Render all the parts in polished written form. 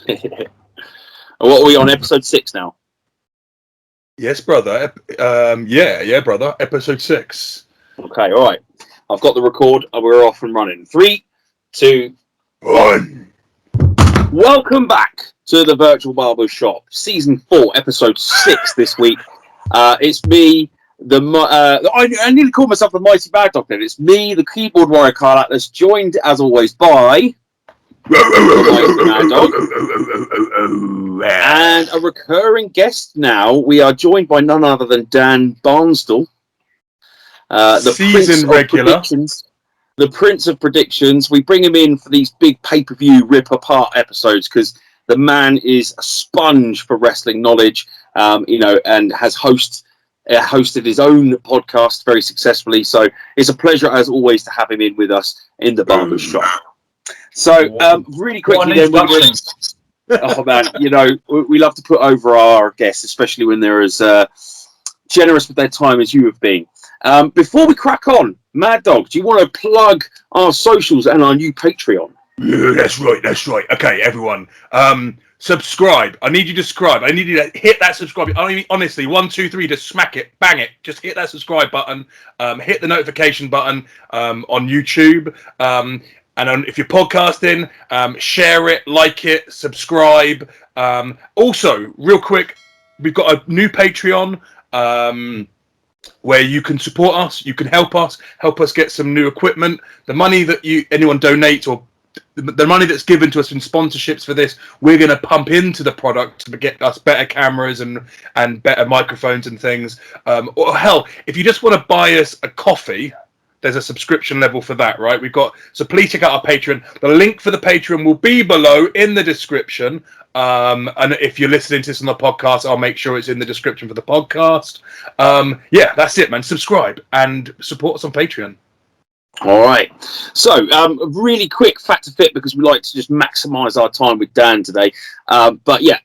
What are we on, episode 6 now? Yes, brother. Yeah, brother. Episode 6. Okay, all right. I've got the record and we're off and running. 3, 2, 1. Welcome back to the Virtual Barber Shop, Season 4, Episode 6 this week. It's me, I nearly called myself the Mighty Bad Dog then. It's me, the keyboard warrior Karl, that's joined as always by... and a recurring guest now. We are joined by none other than Dan Barnsdall, the season regular, the Prince of Predictions. We bring him in for these big pay-per-view rip-apart episodes because the man is a sponge for wrestling knowledge, and has hosted his own podcast very successfully. So it's a pleasure, as always, to have him in with us in the Barber Shop. So, really quickly then, oh man, we love to put over our guests, especially when they're as generous with their time as you have been. Before we crack on, Mad Dog, do you want to plug our socials and our new Patreon? Yeah, that's right. Okay, everyone, subscribe. I need you to subscribe. I need you to hit that subscribe. I mean, honestly, 1, 2, 3, just smack it, bang it. Just hit that subscribe button. Hit the notification button on YouTube. And if you're podcasting, share it, like it, subscribe. Also, real quick, we've got a new Patreon where you can support us, you can help us get some new equipment. The money that anyone donates, or the money that's given to us in sponsorships for this, we're going to pump into the product to get us better cameras and better microphones and things. Or hell, if you just want to buy us a coffee, there's a subscription level for that, right? So please check out our Patreon. The link for the Patreon will be below in the description. And if you're listening to this on the podcast, I'll make sure it's in the description for the podcast. Yeah, that's it, man. Subscribe and support us on Patreon. All right. So, really quick fact to fit, because we like to just maximize our time with Dan today. But yeah,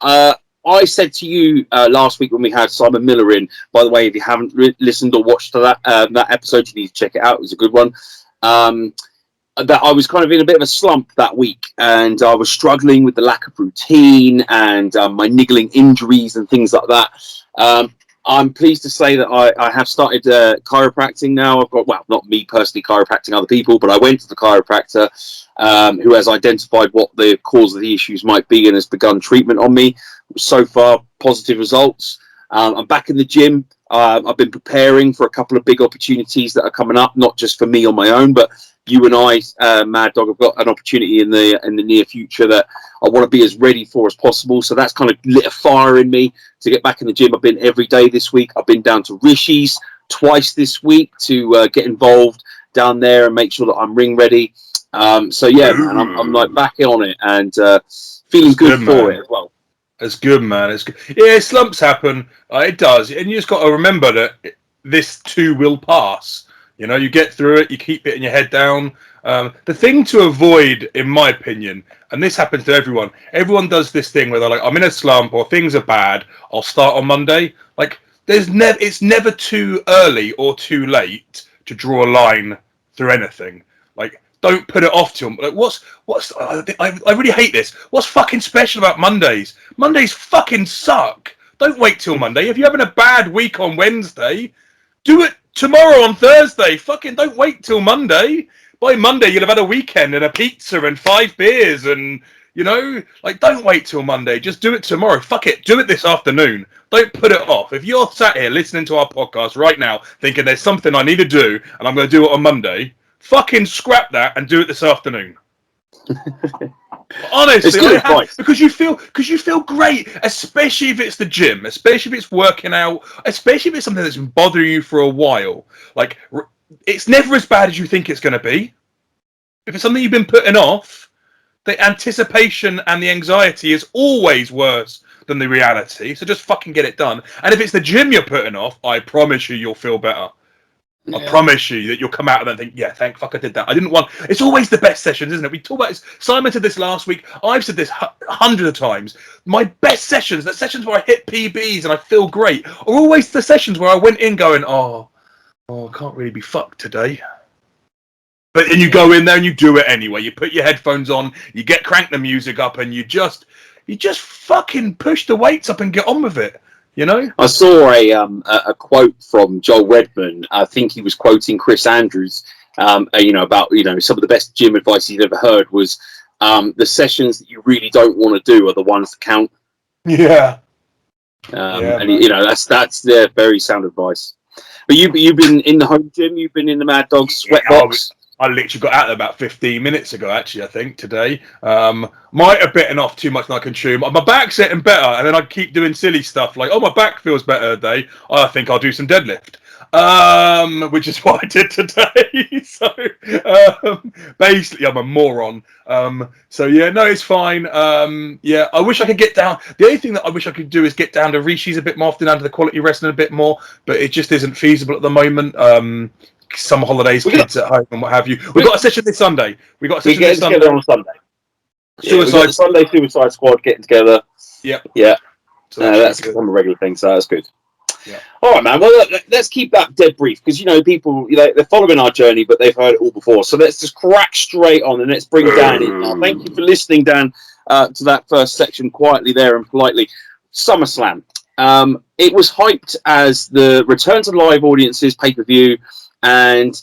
I said to you last week when we had Simon Miller in, by the way, if you haven't listened or watched that episode, you need to check it out. It was a good one. That I was kind of in a bit of a slump that week, and I was struggling with the lack of routine and my niggling injuries and things like that. I'm pleased to say that I have started chiropractic now. I've got, well, not me personally chiropractic other people, but I went to the chiropractor who has identified what the cause of the issues might be and has begun treatment on me. So far, positive results. I'm back in the gym. I've been preparing for a couple of big opportunities that are coming up, not just for me on my own, but you and I, Mad Dog, have got an opportunity in the near future that I want to be as ready for as possible. So that's kind of lit a fire in me to get back in the gym. I've been every day this week. I've been down to Rishi's twice this week to get involved down there and make sure that I'm ring ready. So yeah, man, I'm like back on it and feeling good for it as well. It's good, man. It's good. Yeah, slumps happen. It does, and you just got to remember that this too will pass. You get through it. You keep hitting your head down. The thing to avoid, in my opinion, and this happens to everyone. Everyone does this thing where they're like, "I'm in a slump," or "Things are bad. I'll start on Monday." Like, it's never too early or too late to draw a line through anything. Like, don't put it off till like I really hate this. What's fucking special about Mondays? Mondays fucking suck. Don't wait till Monday. If you're having a bad week on Wednesday, do it tomorrow on Thursday. Fucking don't wait till Monday. By Monday, you'll have had a weekend and a pizza and 5 beers and, don't wait till Monday. Just do it tomorrow. Fuck it. Do it this afternoon. Don't put it off. If you're sat here listening to our podcast right now thinking there's something I need to do and I'm going to do it on Monday, fucking scrap that and do it this afternoon. Honestly, because you feel great, especially if it's the gym, especially if it's working out, especially if it's something that's been bothering you for a while. Like, it's never as bad as you think it's going to be. If it's something you've been putting off, the anticipation and the anxiety is always worse than the reality. So just fucking get it done. And if it's the gym you're putting off, I promise you'll feel better. Yeah. I promise you that you'll come out of that and think, yeah, thank fuck I did that. I didn't want... It's always the best sessions, isn't it? We talk about this. Simon said this last week. I've said this hundreds of times. My best sessions, the sessions where I hit PBs and I feel great, are always the sessions where I went in going, oh, I can't really be fucked today. But then you go in there and you do it anyway. You put your headphones on, you crank the music up, and you just... You just fucking push the weights up and get on with it. You know. I saw a quote from Joel Redman. I think he was quoting Chris Andrews. About some of the best gym advice he'd ever heard was the sessions that you really don't want to do are the ones that count. Yeah. That's their very sound advice. But you've been in the home gym. You've been in the Mad Dog sweat box. I literally got out there about 15 minutes ago, actually, I think, today. Might have bitten off too much than I can chew. My back's getting better, and then I keep doing silly stuff like, oh, my back feels better today. I think I'll do some deadlift. Which is what I did today. So, basically, I'm a moron. It's fine. I wish I could get down. The only thing that I wish I could do is get down to Rishi's a bit more often, down to the quality wrestling a bit more, but it just isn't feasible at the moment. Summer holidays, kids at home, and what have you. We've got a session this Sunday. We get together on Sunday. Sunday Suicide Squad getting together. Yep. Yeah. So that's become a regular thing, so that's good. Yeah. All right, man. Well, let's keep that dead brief because people, they're following our journey, but they've heard it all before. So let's just crack straight on and let's bring Dan in now. Thank you for listening, Dan, to that first section quietly there and politely. SummerSlam. It was hyped as the return to live audiences pay-per-view, and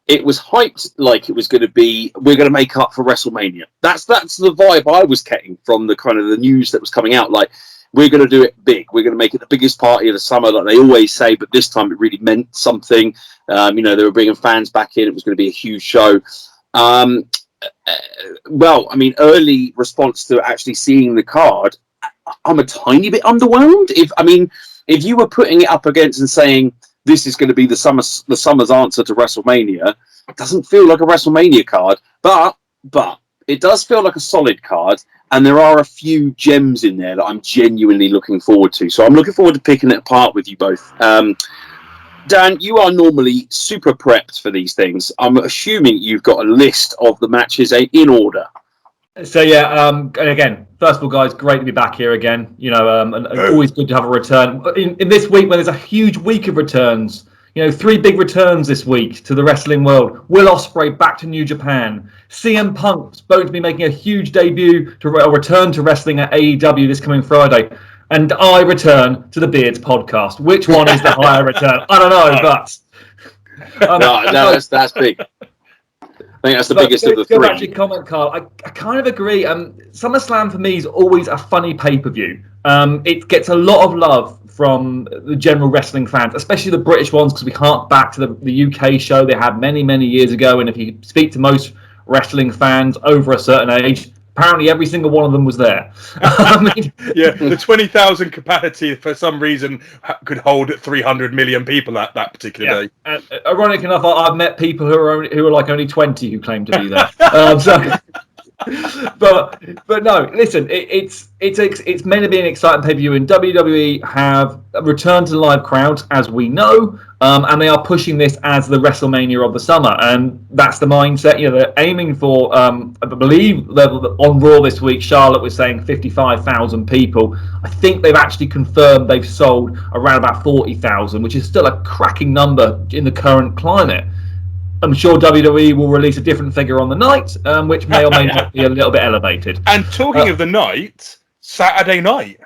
it was hyped like it was going to be, we're going to make up for WrestleMania. That's the vibe I was getting from the kind of the news that was coming out. Like, we're going to do it big. We're going to make it the biggest party of the summer, like they always say, but this time it really meant something. They were bringing fans back in. It was going to be a huge show. Early response to actually seeing the card, I'm a tiny bit underwhelmed. If you were putting it up against and saying, this is going to be the summer's answer to WrestleMania, it doesn't feel like a WrestleMania card, but it does feel like a solid card, and there are a few gems in there that I'm genuinely looking forward to. So I'm looking forward to picking it apart with you both. Dan, you are normally super prepped for these things. I'm assuming you've got a list of the matches in order. So and again, first of all, guys, great to be back here again. And always good to have a return in this week when there's a huge week of returns. 3 big returns this week to the wrestling world. Will Ospreay back to New Japan. CM Punk's going to be making a huge debut to return to wrestling at AEW this coming Friday. And I return to the Beards podcast. Which one is the higher return? I don't know, but that's big. I think that's the biggest of the three. Back to your comment, Karl. I kind of agree. SummerSlam for me is always a funny pay-per-view. It gets a lot of love from the general wrestling fans, especially the British ones, because we hark back to the UK show they had many, many years ago. And if you speak to most wrestling fans over a certain age, apparently every single one of them was there. The 20,000 capacity for some reason could hold 300 million people at that particular day. Ironic enough, I've met people who are like only 20 who claim to be there. But no, listen, it's meant to be an exciting pay-per-view, and WWE have returned to live crowds, as we know, and they are pushing this as the WrestleMania of the summer, and that's the mindset. They're aiming for, I believe, on Raw this week, Charlotte was saying 55,000 people. I think they've actually confirmed they've sold around about 40,000, which is still a cracking number in the current climate. I'm sure WWE will release a different figure on the night, which may or may not be a little bit elevated. And talking of the night, Saturday night.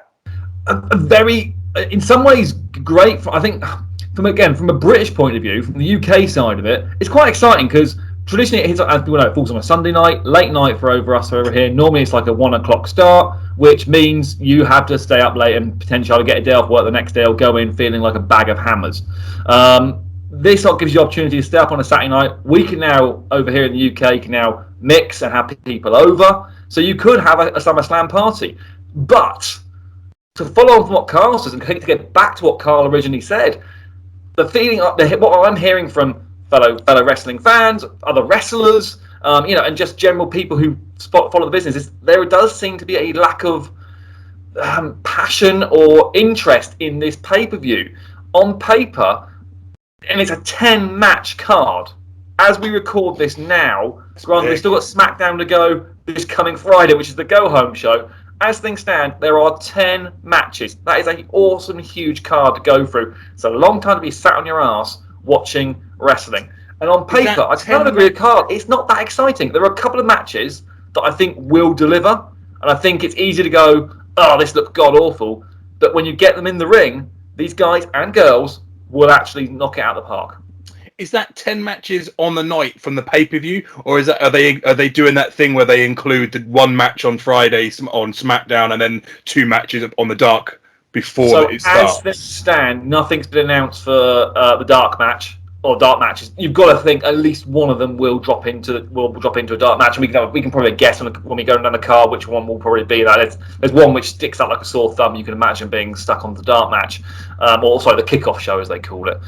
Very, in some ways, great. I think, from a British point of view, from the UK side of it, it's quite exciting because traditionally, it falls on a Sunday night, late night for us over here. Normally, it's like a 1 o'clock start, which means you have to stay up late and potentially get a day off work the next day or go in feeling like a bag of hammers. This gives you the opportunity to stay up on a Saturday night. We can now, over here in the UK, can now mix and have people over. So you could have a SummerSlam party. But to follow on from what Karl says, and to get back to what Karl originally said, the feeling, what I'm hearing from fellow wrestling fans, other wrestlers, and just general people who follow the business, is there does seem to be a lack of passion or interest in this pay-per-view. On paper, and it's a 10-match card. As we record this now, granted, we've still got Smackdown to go this coming Friday, which is the go-home show. As things stand, there are 10 matches. That is an awesome, huge card to go through. It's a long time to be sat on your ass watching wrestling. And on paper, I can't agree with Karl. It's not that exciting. There are a couple of matches that I think will deliver. And I think it's easy to go, oh, this looks god awful. But when you get them in the ring, these guys and girls will actually knock it out of the park. Is that 10 matches on the night from the pay-per-view, or are they doing that thing where they include the one match on Friday on SmackDown and then 2 matches on the Dark before it starts? As things stand, nothing's been announced for the Dark match or Dark matches. You've got to think at least one of them will drop into a Dark match, and we can probably guess when we go down the card which one will probably be that. There's one which sticks out like a sore thumb. You can imagine being stuck on the Dark match, or sorry, the kickoff show as they call it.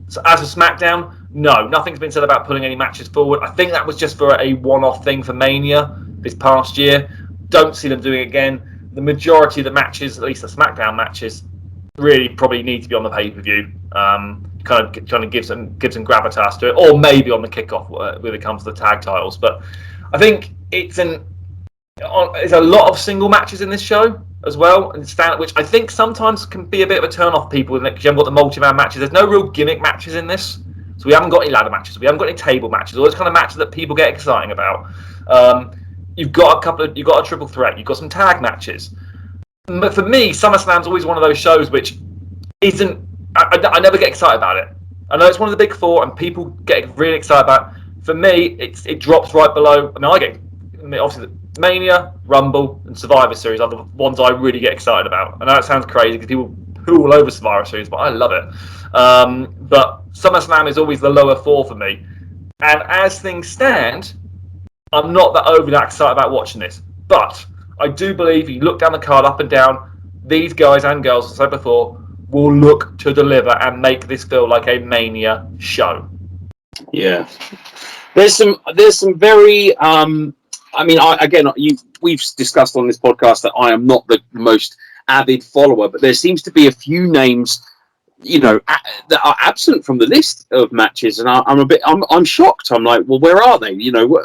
So as for SmackDown, no, nothing's been said about putting any matches forward. I think that was just for a one-off thing for Mania this past year. Don't see them doing it again. The majority of the matches, at least the SmackDown matches, really probably need to be on the pay-per-view. Kind of trying to give some gravitas to it, or maybe on the kickoff when it comes to the tag titles. But I think it's a lot of single matches in this show as well, which I think sometimes can be a bit of a turn off people because you haven't got the multi-man matches. There's no real gimmick matches in this, so we haven't got any ladder matches, we haven't got any table matches, all those kind of matches that people get exciting about. You've got a triple threat, you've got some tag matches. But for me, SummerSlam's always one of those shows which isn't. I never get excited about it. I know it's one of the big 4, and people get really excited about it. For me, it drops right below. Obviously, Mania, Rumble, and Survivor Series are the ones I really get excited about. I know it sounds crazy because people poo all over Survivor Series, but I love it. But SummerSlam is always the lower 4 for me. And as things stand, I'm not that overly excited about watching this. But I do believe if you look down the card up and down, these guys and girls, as I said before, will look to deliver and make this feel like a Mania show. Yeah, there's some very we've discussed on this podcast that I am not the most avid follower, but there seems to be a few names, that are absent from the list of matches, and I'm shocked. I'm like, well, where are they?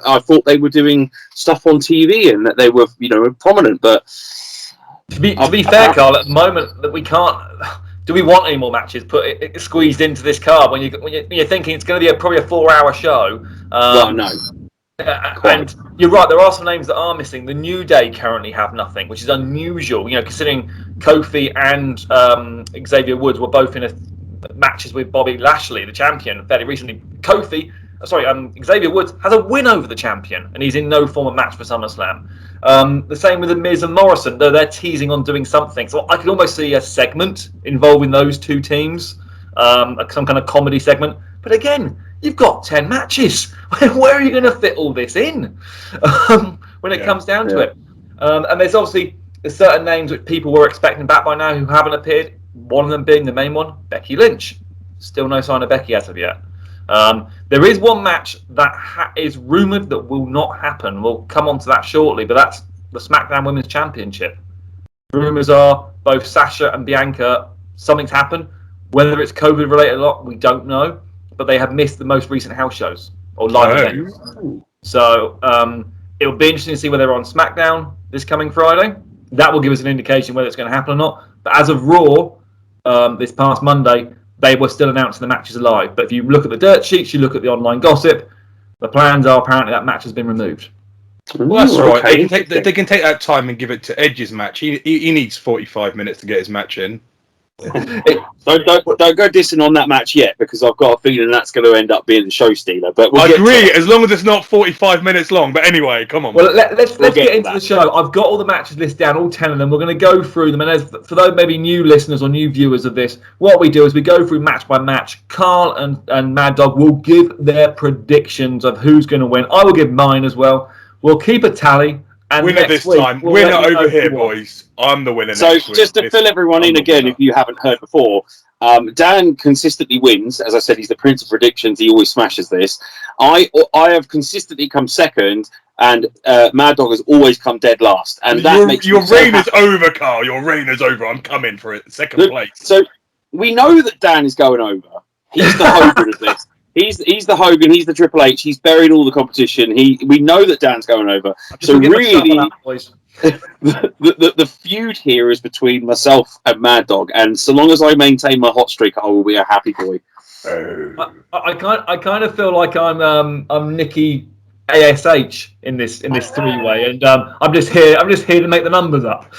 I thought they were doing stuff on TV and that they were, prominent, but to be fair, Karl, at the moment that we can't. Do we want any more matches squeezed into this card when you're thinking it's going to be probably a 4-hour show? Well, no. And you're right, there are some names that are missing. The New Day currently have nothing, which is unusual, considering Kofi and Xavier Woods were both in matches with Bobby Lashley, the champion, fairly recently. Xavier Woods has a win over the champion, and he's in no form of match for SummerSlam. The same with The Miz and Morrison, though they're teasing on doing something. So I could almost see a segment involving those 2 teams, some kind of comedy segment. But again, you've got 10 matches. Where are you going to fit all this in when it comes down to it? And there's obviously certain names which people were expecting back by now who haven't appeared. One of them being the main one, Becky Lynch. Still no sign of Becky as of yet. There is one match that is rumoured that will not happen. We'll come on to that shortly, but that's the SmackDown Women's Championship. Rumours are both Sasha and Bianca, something's happened. Whether it's COVID related or not, we don't know. But they have missed the most recent house shows or live events. So it'll be interesting to see whether they're on SmackDown this coming Friday. That will give us an indication whether it's going to happen or not. But as of Raw, this past Monday, they were still announcing the matches alive. But if you look at the dirt sheets, you look at the online gossip, the plans are apparently that match has been removed. Well, that's right. Okay. They can take that time and give it to Edge's match. He needs 45 minutes to get his match in. Don't go dissing on that match yet, because I've got a feeling that's going to end up being the show stealer. But I agree, as long as it's not 45 minutes long. But anyway, come on. Well, let's get into the show. I've got all the matches listed down, all 10 of them. We're going to go through them, and for those maybe new listeners or new viewers of this, what we do is we go through match by match. Karl and Mad Dog will give their predictions of who's going to win. I will give mine as well. We'll keep a tally. And winner this time. Winner over here, boys. I'm the winner. So just to fill everyone in again, if you haven't heard before, Dan consistently wins. As I said, he's the prince of predictions. He always smashes this. I have consistently come second, and Mad Dog has always come dead last. And that makes your reign is over, Karl. Your reign is over. I'm coming for it. Second place. So we know that Dan is going over. He's the Hogan of this. He's the Hogan. He's the Triple H. He's buried all the competition. We know that Dan's going over. So really, the feud here is between myself and Mad Dog, and so long as I maintain my hot streak, I will be a happy boy. I kind of feel like I'm Nikki ASH in this three-way, and I'm just here to make the numbers up.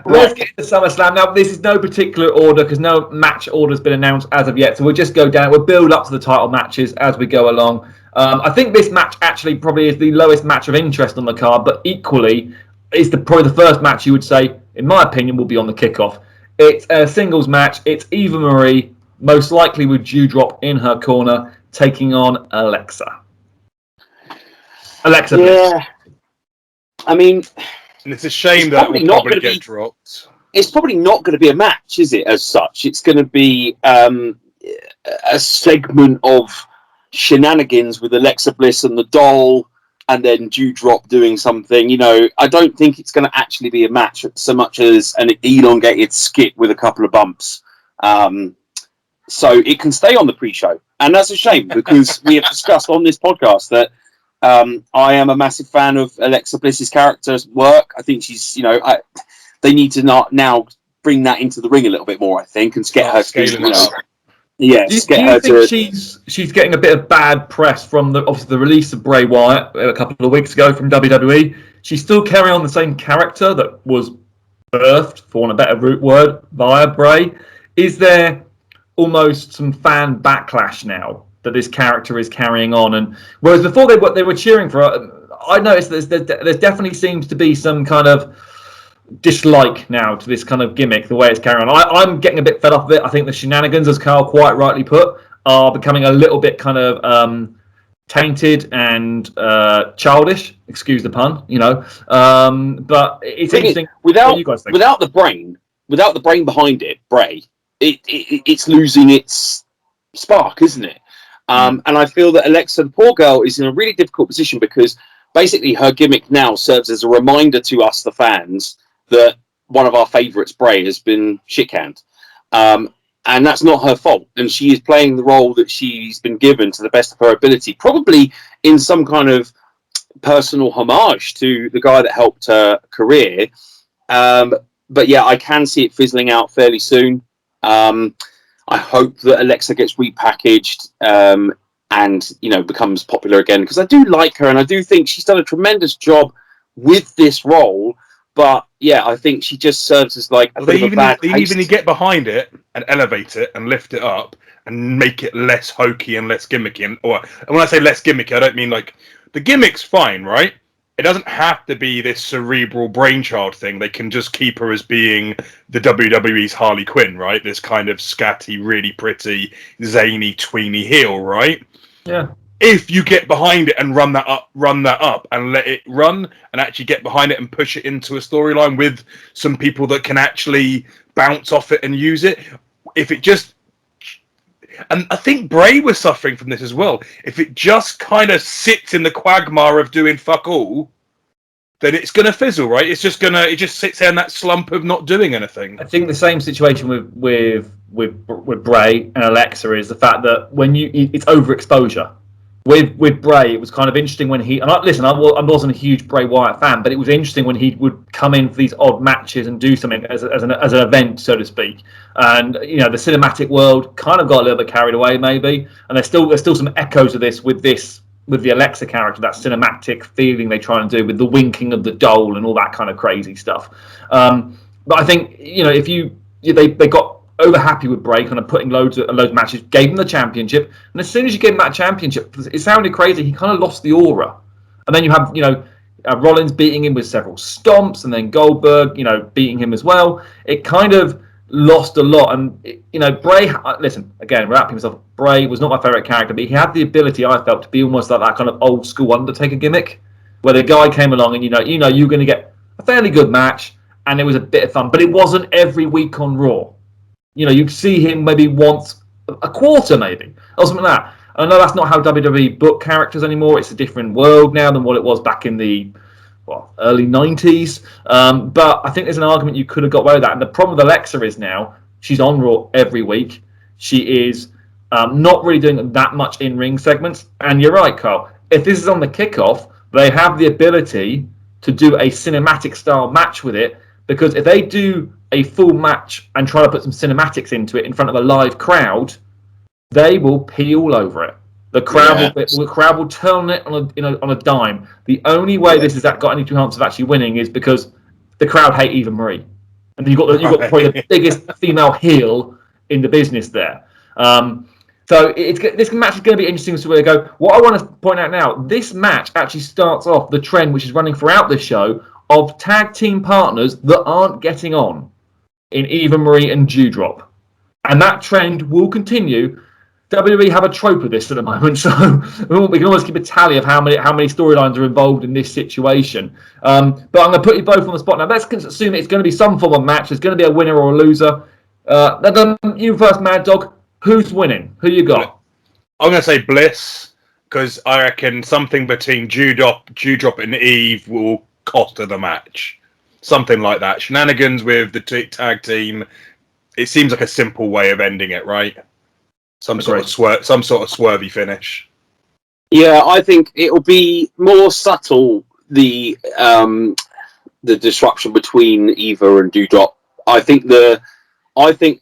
Let's get into SummerSlam now. This is no particular order because no match order has been announced as of yet, so we'll just go down. We'll build up to the title matches as we go along. I think this match actually probably is the lowest match of interest on the card, but equally is probably the first match you would say, in my opinion, will be on the kickoff. It's a singles match. It's Eva Marie, most likely with Dewdrop in her corner, taking on Alexa. Alexa Bliss. Yeah. I mean, and it's a shame that will probably get dropped. It's probably not going to be a match, is it, as such? It's going to be a segment of shenanigans with Alexa Bliss and the doll, and then Dewdrop doing something. You know, I don't think it's going to actually be a match so much as an elongated skit with a couple of bumps. So it can stay on the pre-show. And that's a shame because we have discussed on this podcast that I am a massive fan of Alexa Bliss's character's work. I think she's, they need to now bring that into the ring a little bit more, I think, and get her to, yes. Do you think she's getting a bit of bad press from obviously the release of Bray Wyatt a couple of weeks ago from WWE? She's still carrying on the same character that was birthed, for want of a better root word, via Bray. Is there almost some fan backlash now that this character is carrying on? And whereas before they were cheering for her, I noticed there definitely seems to be some kind of dislike now to this kind of gimmick, the way it's carrying on. I'm getting a bit fed up of it. I think the shenanigans, as Karl quite rightly put, are becoming a little bit kind of tainted and childish. Excuse the pun, But it's interesting. Without the brain behind it, Bray, it's losing its spark, isn't it? And I feel that Alexa, the poor girl, is in a really difficult position because basically her gimmick now serves as a reminder to us, the fans, that one of our favourites, Bray, has been shit-canned. And that's not her fault. And she is playing the role that she's been given to the best of her ability, probably in some kind of personal homage to the guy that helped her career. But yeah, I can see it fizzling out fairly soon. I hope that Alexa gets repackaged and becomes popular again, because I do like her and I do think she's done a tremendous job with this role. But yeah, I think she just serves as like a bit of a bad taste. They even get behind it and elevate it and lift it up and make it less hokey and less gimmicky. And when I say less gimmicky, I don't mean like the gimmick's fine, right? It doesn't have to be this cerebral brainchild thing. They can just keep her as being the WWE's Harley Quinn, right? This kind of scatty, really pretty, zany, tweeny heel, right? Yeah. If you get behind it and run that up and let it run and actually get behind it and push it into a storyline with some people that can actually bounce off it and use it. If it just... And I think Bray was suffering from this as well. If it just kind of sits in the quagmire of doing fuck all, then it's going to fizzle, right? It just sits there in that slump of not doing anything. I think the same situation with Bray and Alexa is the fact that it's overexposure. With Bray, it was kind of interesting when I wasn't a huge Bray Wyatt fan, but it was interesting when he would come in for these odd matches and do something as an event, so to speak. And the cinematic world kind of got a little bit carried away, maybe. And there's still some echoes of this with the Alexa character, that cinematic feeling they try and do with the winking of the doll and all that kind of crazy stuff. But I think if they got over happy with Bray, kind of putting loads of matches, gave him the championship, and as soon as you gave him that championship, it sounded crazy. He kind of lost the aura, and then you have Rollins beating him with several stomps, and then Goldberg beating him as well. It kind of lost a lot, and Bray. Listen, again, wrapping myself. Bray was not my favorite character, but he had the ability, I felt, to be almost like that kind of old school Undertaker gimmick, where the guy came along and you're going to get a fairly good match, and it was a bit of fun, but it wasn't every week on Raw. You'd see him maybe once a quarter, maybe, or something like that. I know that's not how WWE book characters anymore. It's a different world now than what it was back in the early 90s. But I think there's an argument you could have got away with that. And the problem with Alexa is now she's on Raw every week. She is not really doing that much in-ring segments. And you're right, Karl. If this is on the kickoff, they have the ability to do a cinematic-style match with it, because if they do a full match and try to put some cinematics into it in front of a live crowd, they will pee all over it. The crowd will turn it on a dime. The only way this has got any chance of actually winning is because the crowd hate Eva Marie, and you've got probably the biggest female heel in the business there. So this match is going to be interesting to see where they go. What I want to point out now, this match actually starts off the trend which is running throughout the show of tag team partners that aren't getting on in Eva Marie and Dewdrop. And that trend will continue. WWE have a trope of this at the moment, so we can almost keep a tally of how many storylines are involved in this situation. But I'm going to put you both on the spot now. Let's assume it's going to be some form of match. There's going to be a winner or a loser. You first, Mad Dog. Who's winning? Who you got? I'm going to say Bliss, because I reckon something between Dewdrop and Eve will cost her the match. Something like that. Shenanigans with the tag team. It seems like a simple way of ending it, right? Some sort of swervy finish. Yeah, I think it'll be more subtle, the disruption between Eva and Dewdrop. I think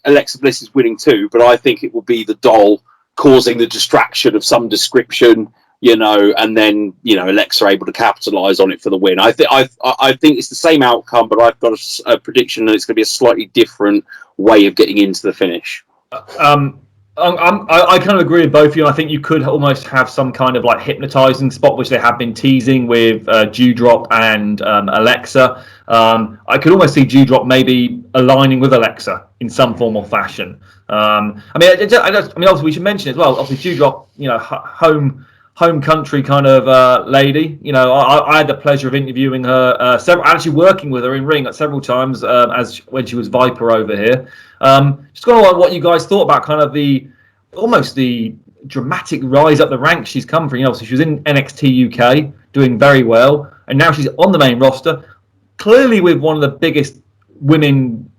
Alexa Bliss is winning too, but I think it will be the doll causing the distraction of some description, and then Alexa able to capitalize on it for the win. I think it's the same outcome, but I've got a prediction that it's going to be a slightly different way of getting into the finish. I kind of agree with both of you. I think you could almost have some kind of like hypnotizing spot, which they have been teasing with Dewdrop and Alexa. I could almost see Dewdrop maybe aligning with Alexa in some form or fashion. Obviously we should mention as well. Obviously Dewdrop, home country kind of lady. I had the pleasure of interviewing her, actually working with her in ring several times when she was Viper over here. Just kind of what you guys thought about kind of the dramatic rise up the ranks she's come from. So she was in NXT UK doing very well, and now she's on the main roster, clearly with one of the biggest women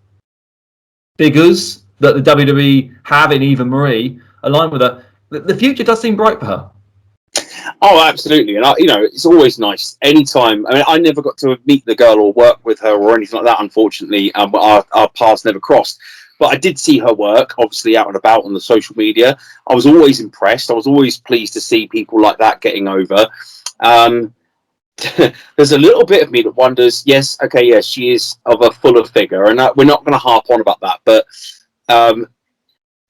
figures that the WWE have in Eva Marie, aligned with her. The future does seem bright for her. Oh, absolutely. And, it's always nice. Anytime. I never got to meet the girl or work with her or anything like that, unfortunately. Our paths never crossed. But I did see her work, obviously, out and about on the social media. I was always impressed. I was always pleased to see people like that getting over. There's a little bit of me that wonders, yes, she is of a fuller figure. And we're not going to harp on about that. But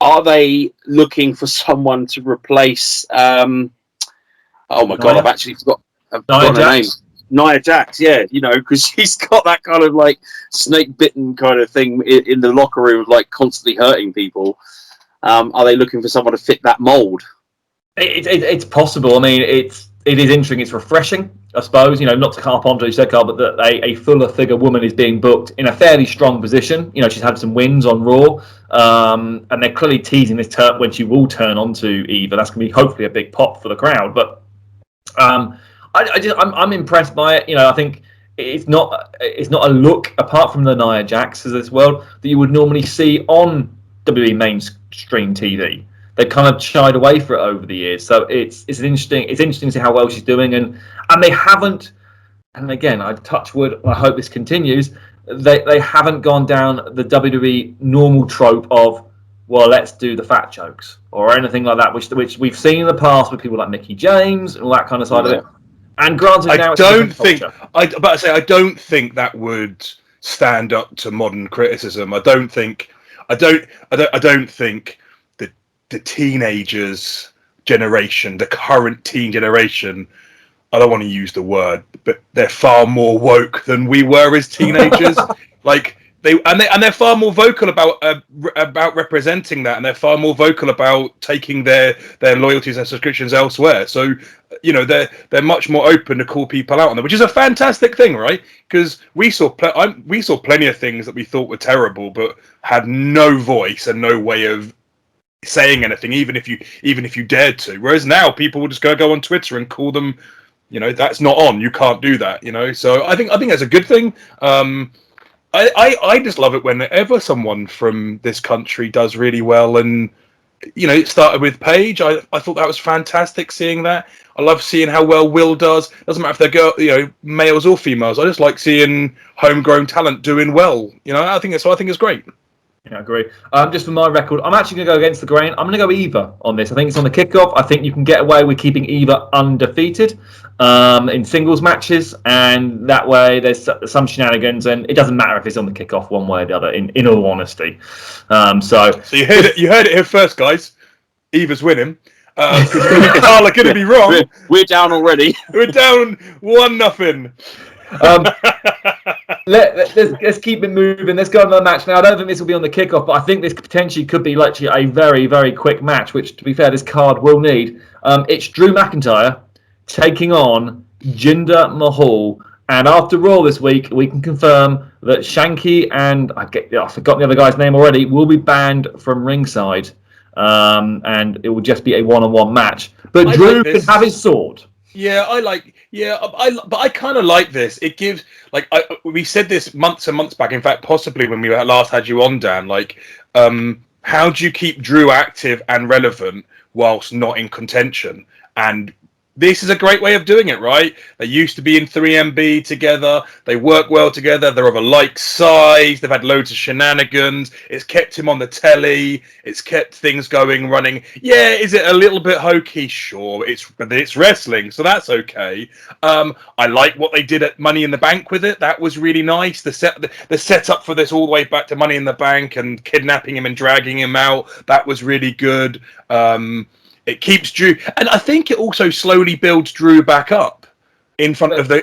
are they looking for someone to replace... oh my God! I've actually forgotten her name. Nia Jax, yeah, because she's got that kind of like snake bitten kind of thing in the locker room, like constantly hurting people. Are they looking for someone to fit that mold? It's possible. It is interesting. It's refreshing, I suppose. Not to harp on to what you said, Karl, but that a fuller figure woman is being booked in a fairly strong position. She's had some wins on Raw, and they're clearly teasing this turn when she will turn onto Eva. That's going to be hopefully a big pop for the crowd, but. I'm impressed by it. I think it's not a look apart from the Nia Jax of this world that you would normally see on WWE mainstream TV. They've kind of shied away from it over the years. So it's interesting to see how well she's doing, and they haven't. And again, I touch wood. I hope this continues. They haven't gone down the WWE normal trope of, well, let's do the fat jokes or anything like that, which we've seen in the past with people like Mickie James and all that kind of side of it. And granted, now I don't think that would stand up to modern criticism. I don't think the teenagers generation, the current teen generation. I don't want to use the word, but they're far more woke than we were as teenagers. They're far more vocal about representing that, and they're far more vocal about taking their loyalties and subscriptions elsewhere. So, they're much more open to call people out on that, which is a fantastic thing, right? Because we saw plenty of things that we thought were terrible, but had no voice and no way of saying anything, even if you dared to. Whereas now people will just go on Twitter and call them, that's not on. You can't do that. So I think that's a good thing. I just love it whenever someone from this country does really well, and it started with Paige. I thought that was fantastic seeing that. I love seeing how well Will does. Doesn't matter if they're males or females. I just like seeing homegrown talent doing well. I think it's great. Yeah, I agree. Just for my record, I'm actually going to go against the grain. I'm going to go Eva on this. I think it's on the kickoff. I think you can get away with keeping Eva undefeated in singles matches, and that way there's some shenanigans, and it doesn't matter if it's on the kickoff one way or the other. In all honesty, so you heard it. You heard it here first, guys. Eva's winning. Karl are going to be wrong. We're down already. We're down 1-0. Let's keep it moving. Let's go another match now. I don't think this will be on the kickoff, but I think this potentially could be literally a very, very quick match, which, to be fair, this card will need. It's Drew McIntyre taking on Jinder Mahal. And after Raw this week, we can confirm that Shanky and I forgot the other guy's name already will be banned from ringside, and it will just be a one-on-one match. But Drew can have his sword. Yeah, but I kind of like this. It gives, we said this months and months back. In fact, possibly when we last had you on, Dan. How do you keep Drew active and relevant whilst not in contention? And this is a great way of doing it, right? They used to be in 3MB together. They work well together. They're of a like size. They've had loads of shenanigans. It's kept him on the telly. It's kept things running. Yeah, is it a little bit hokey? Sure, but it's wrestling, so that's okay. I like what they did at Money in the Bank with it. That was really nice. The setup for this all the way back to Money in the Bank and kidnapping him and dragging him out. That was really good. It keeps Drew, and I think it also slowly builds Drew back up in front of the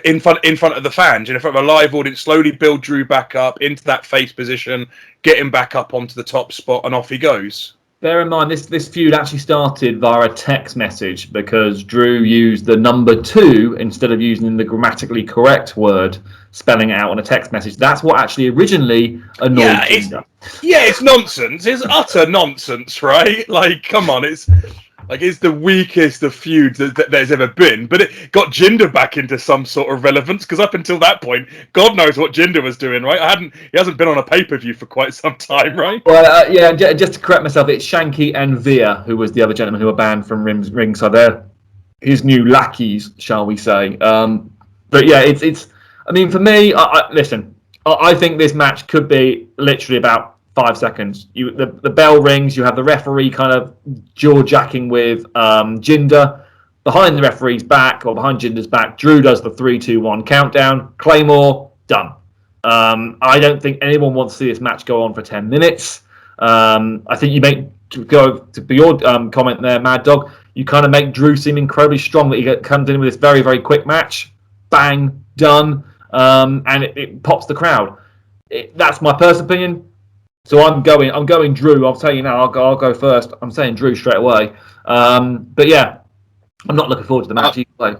fans, in front of a live audience. Slowly build Drew back up into that face position, get him back up onto the top spot, and off he goes. Bear in mind, this feud actually started via a text message because Drew used the number 2 instead of using the grammatically correct word, spelling it out on a text message. That's what actually originally annoyed Jinder. It's nonsense. It's utter nonsense, right? Come on, it's the weakest of feuds that there's ever been, but it got Jinder back into some sort of relevance, because up until that point, God knows what Jinder was doing, right? He hasn't been on a pay-per-view for quite some time, right? Well, just to correct myself, it's Shanky and Veer, who was the other gentleman who were banned from ringside. They're his new lackeys, shall we say. But yeah, it's. I mean, for me, listen, I think this match could be literally about 5 seconds. The bell rings. You have the referee kind of jaw-jacking with Jinder. Behind the referee's back, or behind Jinder's back, Drew does the 3, 2, 1 countdown. Claymore, done. I don't think anyone wants to see this match go on for 10 minutes. I think you make, to go to your comment there, Mad Dog, you kind of make Drew seem incredibly strong that he comes in with this very, very quick match. Bang, done. And it pops the crowd. That's my personal opinion. So I'm going Drew. I'll tell you now. I'll go first. I'm saying Drew straight away. But yeah, I'm not looking forward to the match either way.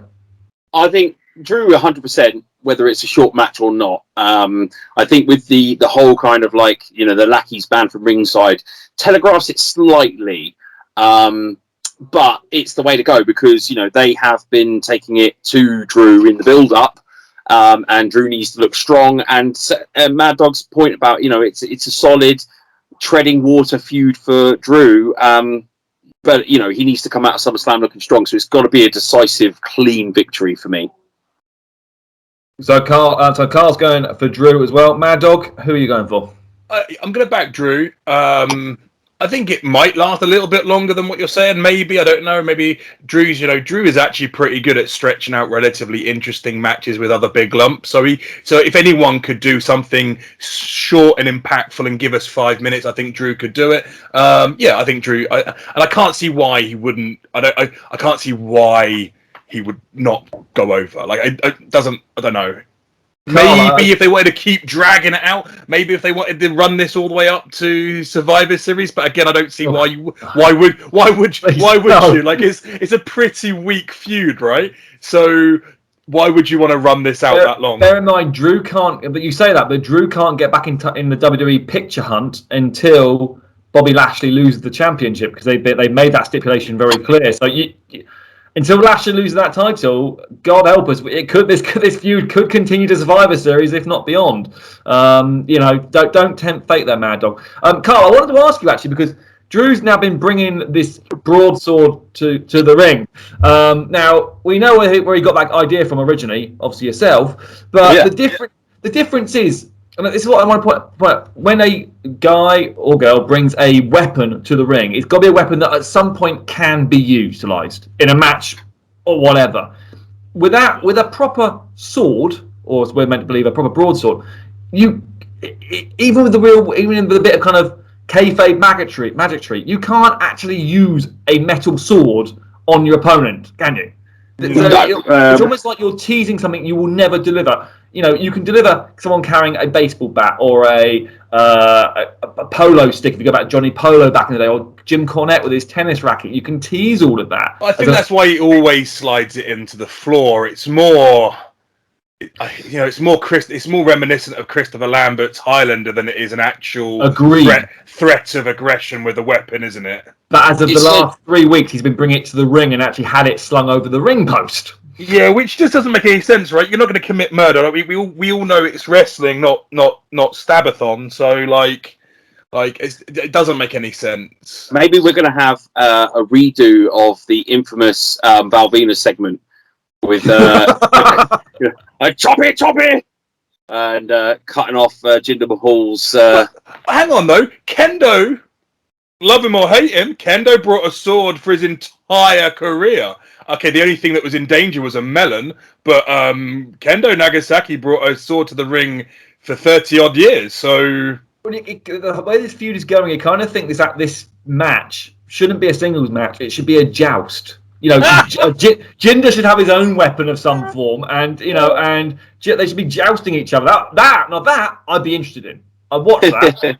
I think Drew 100%, whether it's a short match or not. I think with the whole kind of the lackeys banned from ringside telegraphs it slightly, but it's the way to go, because they have been taking it to Drew in the build up. And Drew needs to look strong. And Mad Dog's point about it's a solid treading water feud for Drew. But he needs to come out of SummerSlam looking strong. So it's got to be a decisive, clean victory for me. So Karl's going for Drew as well. Mad Dog, who are you going for? I'm going to back Drew. I think it might last a little bit longer than what you're saying. Maybe, I don't know. Maybe Drew is actually pretty good at stretching out relatively interesting matches with other big lumps. So if anyone could do something short and impactful and give us 5 minutes, I think Drew could do it. I think Drew. I can't see why he wouldn't. I can't see why he would not go over. I don't know. Maybe if they wanted to keep dragging it out, maybe if they wanted to run this all the way up to Survivor Series, but again, I don't see why would you? It's a pretty weak feud, right? So why would you want to run this out that long? Bear in mind, Drew can't. But you say that, but Drew can't get back in the WWE picture hunt until Bobby Lashley loses the championship, because they made that stipulation very clear. So until Lashley loses that title, God help us, this feud could continue to Survivor Series, if not beyond. Don't tempt fate there, Mad Dog. Karl, I wanted to ask you actually, because Drew's now been bringing this broadsword to the ring. Now we know where he got that idea from originally, obviously yourself. But the difference is, and this is what I want to point out. When a guy or girl brings a weapon to the ring, it's got to be a weapon that at some point can be utilised in a match or whatever. With a proper sword, or as we're meant to believe, a proper broadsword, even with a bit of kind of kayfabe magicry, you can't actually use a metal sword on your opponent, can you? It's almost like you're teasing something you will never deliver. You can deliver someone carrying a baseball bat or a polo stick. If you go back to Johnny Polo back in the day, or Jim Cornette with his tennis racket, you can tease all of that. I think that's why he always slides it into the floor. It's more, it's more reminiscent of Christopher Lambert's Highlander than it is an actual threat of aggression with a weapon, isn't it? But as of the last 3 weeks, he's been bringing it to the ring and actually had it slung over the ring post. Yeah, which just doesn't make any sense, right? You're not going to commit murder. We all know it's wrestling, not stabathon. So it doesn't make any sense. Maybe we're going to have a redo of the infamous Valvina segment with chop it, and cutting off Jinder Mahal's. Hang on though, Kendo. Love him or hate him, Kendo brought a sword for his entire career. Okay, the only thing that was in danger was a melon, but Kendo Nagasaki brought a sword to the ring for 30-odd years, so... The way this feud is going, I kind of think this match shouldn't be a singles match, it should be a joust. Jinder should have his own weapon of some form, and they should be jousting each other. That I'd be interested in. I'd watch that.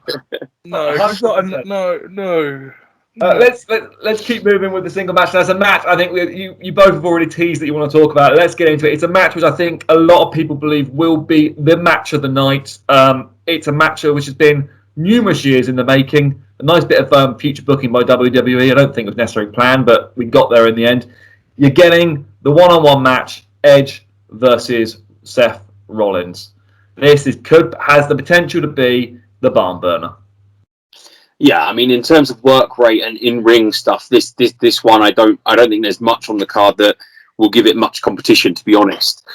No. Let's keep moving with the single match. As a match, I think you both have already teased that you want to talk about it. Let's get into it. It's a match which I think a lot of people believe will be the match of the night. It's a match which has been numerous years in the making. A nice bit of future booking by WWE. I don't think it was necessarily planned, but we got there in the end. You're getting the one-on-one match, Edge versus Seth Rollins. This has the potential to be the barn burner. Yeah, I mean, in terms of work rate and in-ring stuff, this one I don't think there's much on the card that will give it much competition. To be honest,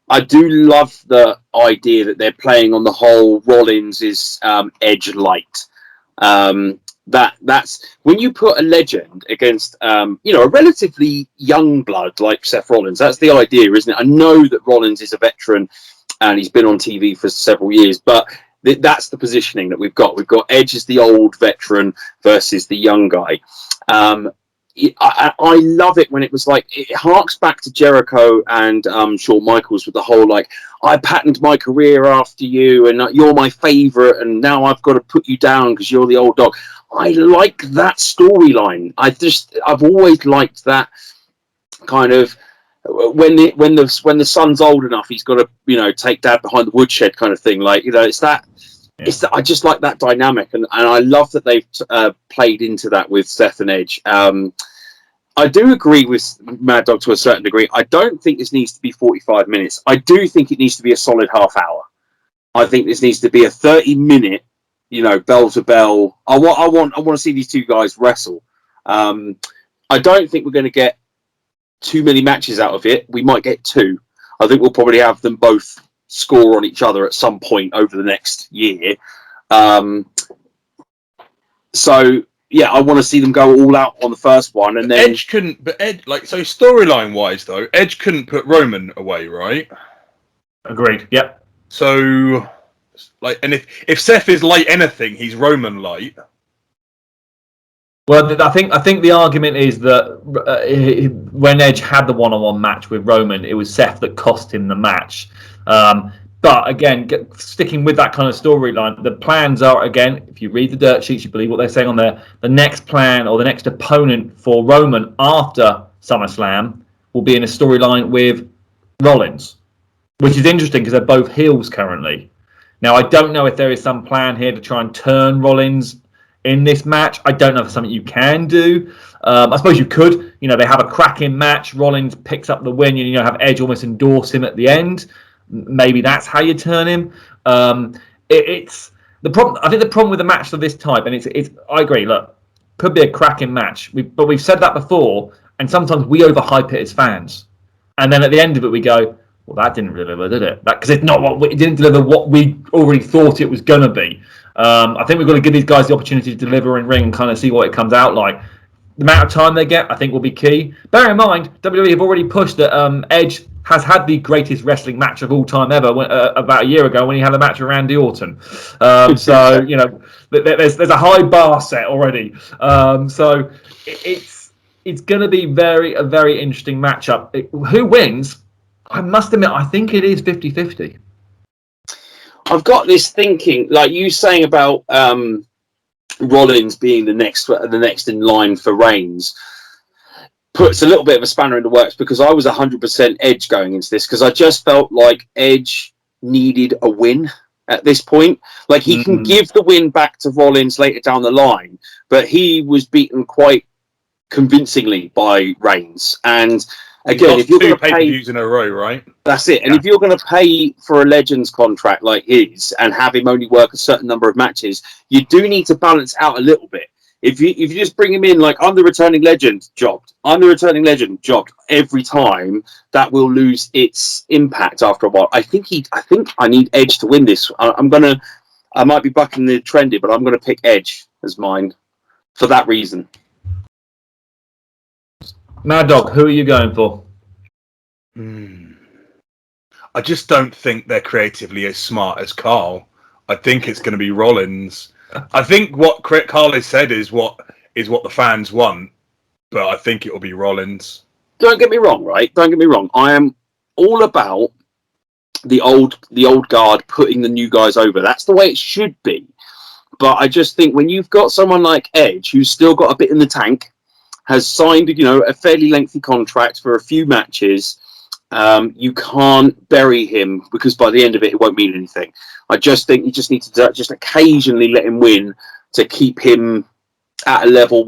I do love the idea that they're playing on the whole Rollins is Edge light. That's when you put a legend against a relatively young blood like Seth Rollins. That's the idea, isn't it? I know that Rollins is a veteran and he's been on TV for several years, but that's the positioning that we've got. We've got Edge as the old veteran versus the young guy. I love it when it was like, it harks back to Jericho and Shawn Michaels with the whole like, I patterned my career after you and you're my favorite and now I've got to put you down because you're the old dog. I like that storyline. I've always liked that kind of when the son's old enough, he's got to take dad behind the woodshed kind of thing. Like, it's that. Yeah. It's that. I just like that dynamic, and I love that they've played into that with Seth and Edge. I do agree with Mad Dog to a certain degree. I don't think this needs to be 45 minutes. I do think it needs to be a solid half hour. I think this needs to be a 30-minute, bell to bell. I want to see these two guys wrestle. I don't think we're going to get too many matches out of it. We might get two. I think we'll probably have them both score on each other at some point over the next year. So yeah, I want to see them go all out on the first one, and then Edge couldn't. But so storyline wise though, Edge couldn't put Roman away, right? Agreed. Yep. So and if Seth is light anything, he's Roman light. Well, I think the argument is that when Edge had the one-on-one match with Roman, it was Seth that cost him the match. But again, sticking with that kind of storyline, the plans are, again, if you read the dirt sheets, you believe what they're saying on there, the next plan or the next opponent for Roman after SummerSlam will be in a storyline with Rollins, which is interesting because they're both heels currently. Now, I don't know if there is some plan here to try and turn Rollins in this match. I don't know if it's something you can do. I suppose you could. They have a cracking match. Rollins picks up the win. Have Edge almost endorse him at the end. Maybe that's how you turn him. It's the problem. I think the problem with a match of this type, and it's. I agree. Look, could be a cracking match. But we've said that before, and sometimes we overhype it as fans, and then at the end of it we go, Well, that didn't deliver, did it? Because it's not it didn't deliver what we already thought it was going to be. I think we've got to give these guys the opportunity to deliver in ring and kind of see what it comes out like. The amount of time they get, I think, will be key. Bear in mind, WWE have already pushed that Edge has had the greatest wrestling match of all time ever about a year ago when he had a match with Randy Orton. So, you know, there's a high bar set already. So it's going to be a very interesting matchup. Who wins? I must admit, I think it is 50-50. I've got this thinking, like you saying about Rollins being the next in line for Reigns, puts a little bit of a spanner in the works because I was 100% Edge going into this because I just felt like Edge needed a win at this point. Like he can give the win back to Rollins later down the line, but he was beaten quite convincingly by Reigns. And again, if you're going to pay pay-per-views in a row, right? That's it. And if you're going to pay for a Legends contract like his and have him only work a certain number of matches, you do need to balance out a little bit. If you just bring him in like I'm the returning legend, jobbed every time, that will lose its impact after a while. I think I need Edge to win this. I might be bucking the trendy, but I'm gonna pick Edge as mine for that reason. Mad Dog, who are you going for? I just don't think they're creatively as smart as Karl. I think it's going to be Rollins. I think what Karl has said is what the fans want, but I think it will be Rollins. Don't get me wrong, right? Don't get me wrong. I am all about the old guard putting the new guys over. That's the way it should be. But I just think when you've got someone like Edge, who's still got a bit in the tank, has signed, a fairly lengthy contract for a few matches, you can't bury him because by the end of it, it won't mean anything. I just think you just need to just occasionally let him win to keep him at a level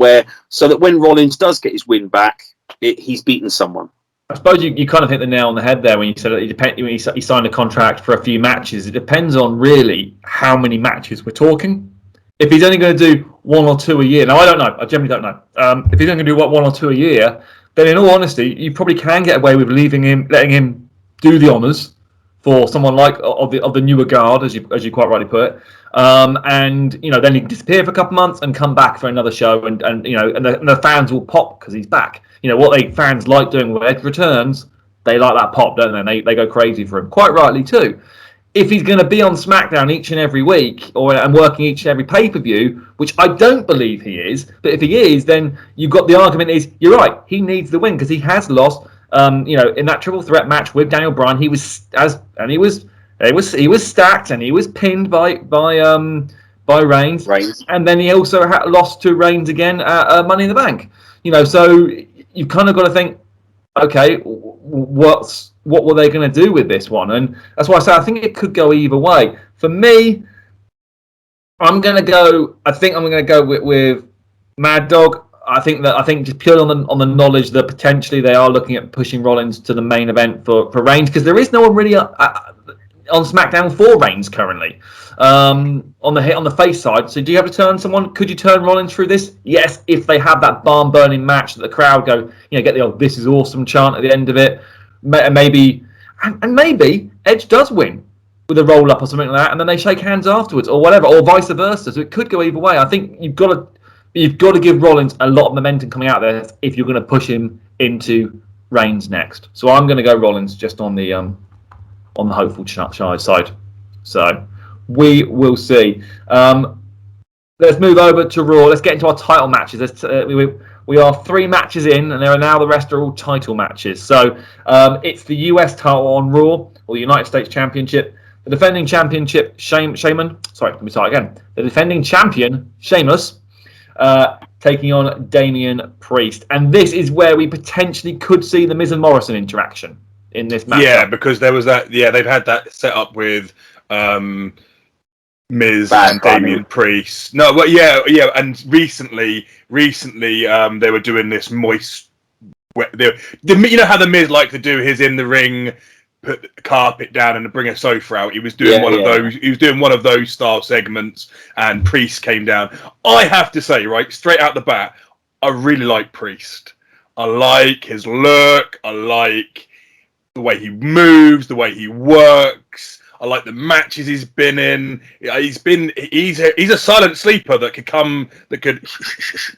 so that when Rollins does get his win back, he's beaten someone. I suppose you kind of hit the nail on the head there when you said that when he signed a contract for a few matches. It depends on really how many matches we're talking. If he's only going to do one or two a year, now I don't know. I generally don't know. If he's only going to do one or two a year, then in all honesty, you probably can get away with letting him do the honours for someone like of the newer guard, as you quite rightly put it. And then he can disappear for a couple of months and come back for another show, and the fans will pop because he's back. What fans like doing with Edge returns, they like that pop, don't they? They go crazy for him, quite rightly too. If he's going to be on SmackDown each and every week and working each and every pay-per-view, which I don't believe he is, but if he is, then you've got the argument is, you're right, he needs the win because he has lost, in that triple threat match with Daniel Bryan, he was stacked and he was pinned by Reigns. And then he also lost to Reigns again at Money in the Bank. So you've kind of got to think, okay, what were they going to do with this one? And that's why I say I think it could go either way. For me, I'm going to go with Mad Dog. I think just purely on the knowledge that potentially they are looking at pushing Rollins to the main event for Reigns, because there is no one really on SmackDown for Reigns currently on the face side. So do you have to turn someone? Could you turn Rollins through this? Yes, if they have that barn burning match that the crowd go, get the old "This is awesome" chant at the end of it. Maybe Edge does win with a roll up or something like that, and then they shake hands afterwards, or whatever, or vice versa. So it could go either way. I think you've got to give Rollins a lot of momentum coming out there if you're going to push him into Reigns next. So I'm going to go Rollins just on the hopeful side. So we will see. Let's move over to Raw. Let's get into our title matches. We are 3 matches in, and the rest are all title matches. So it's the US title on Raw, or the United States Championship. The defending championship, The defending champion, Sheamus, taking on Damien Priest. And this is where we potentially could see the Miz and Morrison interaction in this match. Yeah, because there was that. Yeah, they've had that set up with Miz and Damien Priest. No, well, yeah, and recently, they were doing this moist. How the Miz like to do his in the ring, put the carpet down and bring a sofa out. He was doing one of those. He was doing one of those style segments, and Priest came down. I have to say, right straight out the bat, I really like Priest. I like his look. I like the way he moves, the way he works. I like the matches he's been in. He's a silent sleeper that could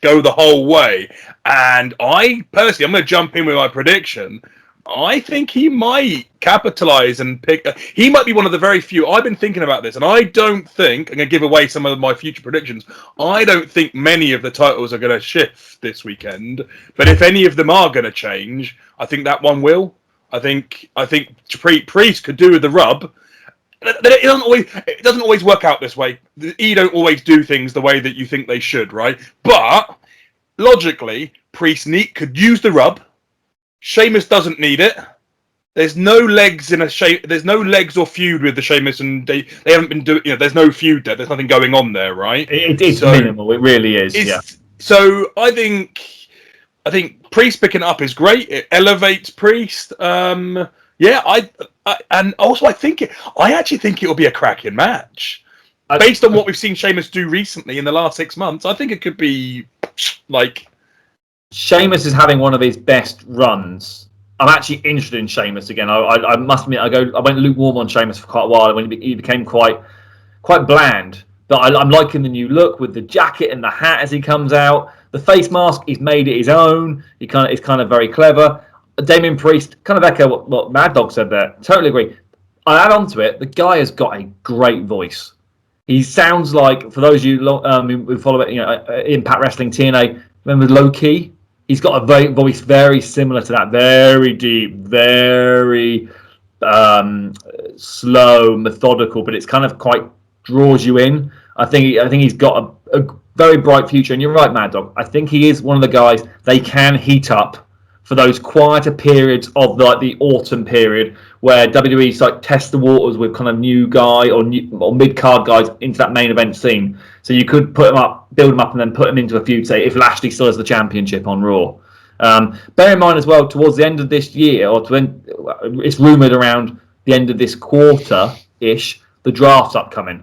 go the whole way. And I personally, I'm going to jump in with my prediction. I think he might capitalize and pick. He might be one of the very few. I've been thinking about this, and I don't think I'm going to give away some of my future predictions. I don't think many of the titles are going to shift this weekend. But if any of them are going to change, I think that one will. I think Priest could do with the rub. It doesn't always work out this way. You don't always do things the way that you think they should, right? But logically, Priest could use the rub. Sheamus doesn't need it. There's no legs There's no legs or feud with the Sheamus, and they haven't been doing. There's no feud there. There's nothing going on there, right? It's minimal. It really is. Yeah. So I think Priest picking it up is great. It elevates Priest. Yeah, I actually think it will be a cracking match. Based on what we've seen Sheamus do recently in the last 6 months, I think it could be like... Sheamus is having one of his best runs. I'm actually interested in Sheamus again. I must admit, I went lukewarm on Sheamus for quite a while when he became quite bland. But I'm liking the new look with the jacket and the hat as he comes out. The face mask, he's made it his own. It's kind of very clever. Damien Priest, kind of echo what Mad Dog said there. Totally agree. I add on to it, the guy has got a great voice. He sounds like, for those of you who follow it, Impact Wrestling TNA, remember Low Key? He's got a voice very similar to that, very deep, very slow, methodical, but it's kind of quite draws you in. I think he's got a very bright future, and you're right, Mad Dog. I think he is one of the guys they can heat up for those quieter periods of the autumn period where WWE's test the waters with kind of new guy or mid-card guys into that main event scene. So you could put him up, build him up, and then put him into a feud, say, if Lashley still has the championship on Raw. Bear in mind as well, towards the end of this year, it's rumoured around the end of this quarter-ish, the draft's upcoming.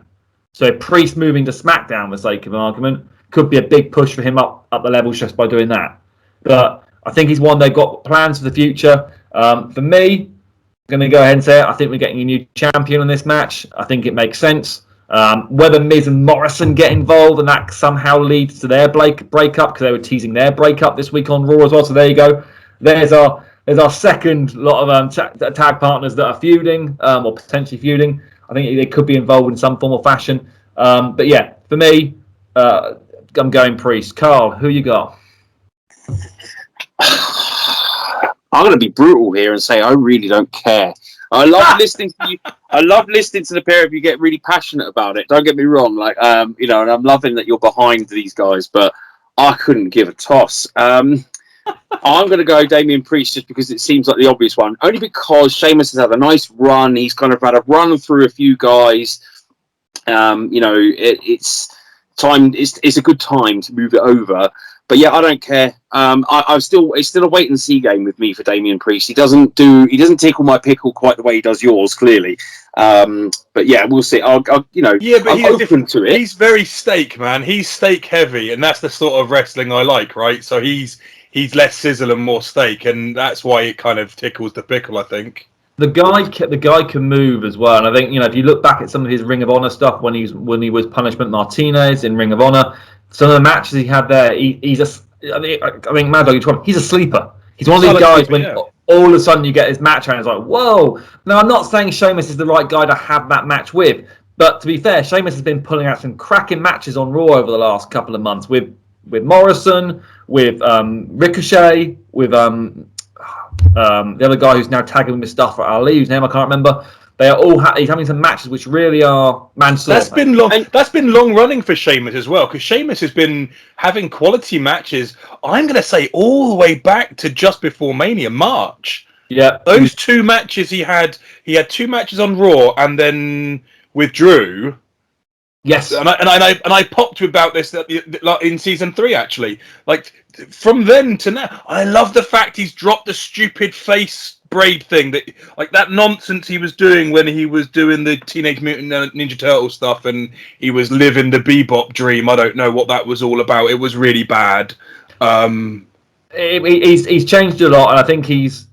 So Priest moving to Smackdown, for the sake of an argument, could be a big push for him up the levels just by doing that. But I think he's one they've got plans for the future. For me, I'm going to go ahead and say it. I think we're getting a new champion in this match. I think it makes sense. Whether Miz and Morrison get involved and that somehow leads to their breakup, because they were teasing their breakup this week on Raw as well. So there you go. There's our second lot of tag partners that are feuding or potentially feuding. I think they could be involved in some form or fashion. But yeah, for me, I'm going Priest. Karl, who you got? I'm going to be brutal here and say I really don't care. I love listening to you. I love listening to the pair of you get really passionate about it. Don't get me wrong, and I'm loving that you're behind these guys, but I couldn't give a toss. I'm going to go Damien Priest just because it seems like the obvious one. Only because Sheamus has had a nice run. He's kind of had a run through a few guys. It's time. It's a good time to move it over. But yeah, I don't care. It's still a wait and see game with me for Damien Priest. He doesn't tickle my pickle quite the way he does yours, clearly. But yeah, we'll see. I'm open to it. He's very steak, man. He's steak heavy, and that's the sort of wrestling I like, right? So he's less sizzle and more steak, and that's why it kind of tickles the pickle, I think. The guy can move as well, and I think if you look back at some of his Ring of Honor stuff when he was Punishment Martinez in Ring of Honor. Some of the matches he had there, he's Mad Dog, he's a sleeper. He's one of these guys when all of a sudden you get his match and it's like, whoa. Now, I'm not saying Sheamus is the right guy to have that match with, but to be fair, Sheamus has been pulling out some cracking matches on Raw over the last couple of months with Morrison, with Ricochet, with the other guy who's now tagging with Mustafa Ali, whose name I can't remember. They are all he's having some matches which really are manslaughter. That's been long running for Sheamus as well, because Sheamus has been having quality matches. I'm going to say all the way back to just before Mania, March. Yeah, those two matches he had 2 matches on Raw and then with Drew. Yes, and I popped about this in season 3 actually. From then to now, I love the fact he's dropped the stupid face braid thing that nonsense he was doing when he was doing the Teenage Mutant Ninja Turtle stuff and he was living the bebop dream. I don't know what that was all about. It was really bad. He's changed a lot, and I think he's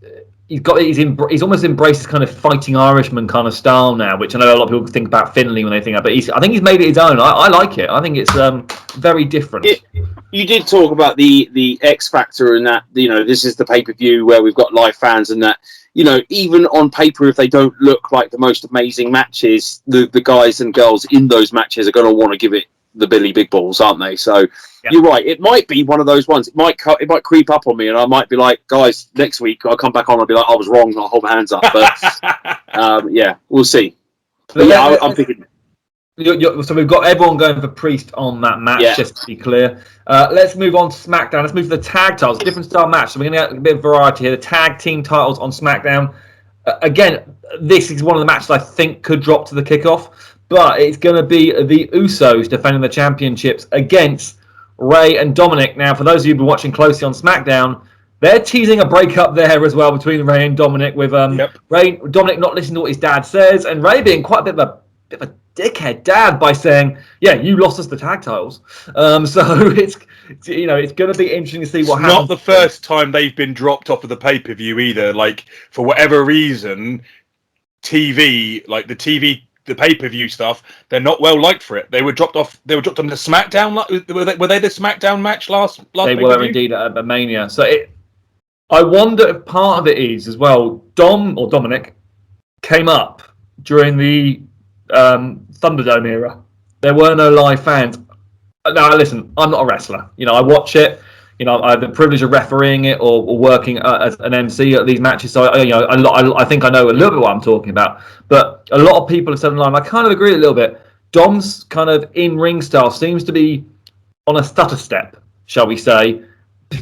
he's almost embraced this kind of fighting Irishman kind of style now, which I know a lot of people think about Finlay when they think about. But I think he's made it his own. I like it. I think it's very different. You did talk about the X factor and that. This is the pay-per-view where we've got live fans and that. Even on paper, if they don't look like the most amazing matches, the guys and girls in those matches are going to want to give it the Billy Big Balls, aren't they? So you're right. It might be one of those ones. It might creep up on me, and I might be like, guys, next week I'll come back on. I'll be like, I was wrong. I'll hold my hands up. But yeah, we'll see. But yeah, I'm thinking. So we've got everyone going for Priest on that match, just to be clear. Let's move on to SmackDown. Let's move to the tag titles. Different style match. So we're going to get a bit of variety here. The tag team titles on SmackDown. Again, this is one of the matches I think could drop to the kickoff. But it's going to be the Usos defending the championships against Ray and Dominic. Now, for those of you who've been watching closely on SmackDown, they're teasing a breakup there as well between Ray and Dominic, with Dominic not listening to what his dad says, and Ray being quite a bit of a dickhead dad by saying, "Yeah, you lost us the tag titles." So it's going to be interesting to see what happens. Not the first time they've been dropped off of the pay-per-view either. Like, for whatever reason, the pay-per-view stuff, they're not well liked for it. They were dropped off. They were dropped on the SmackDown. Were they the SmackDown match last? They were indeed at Mania. So I wonder if part of it is as well. Dominic came up during the Thunderdome era. There were no live fans. Now listen, I'm not a wrestler. I watch it. I have the privilege of refereeing it or working as an MC at these matches. So I think I know a little bit what I'm talking about. But a lot of people have said online, I kind of agree a little bit. Dom's kind of in-ring style seems to be on a stutter step, shall we say,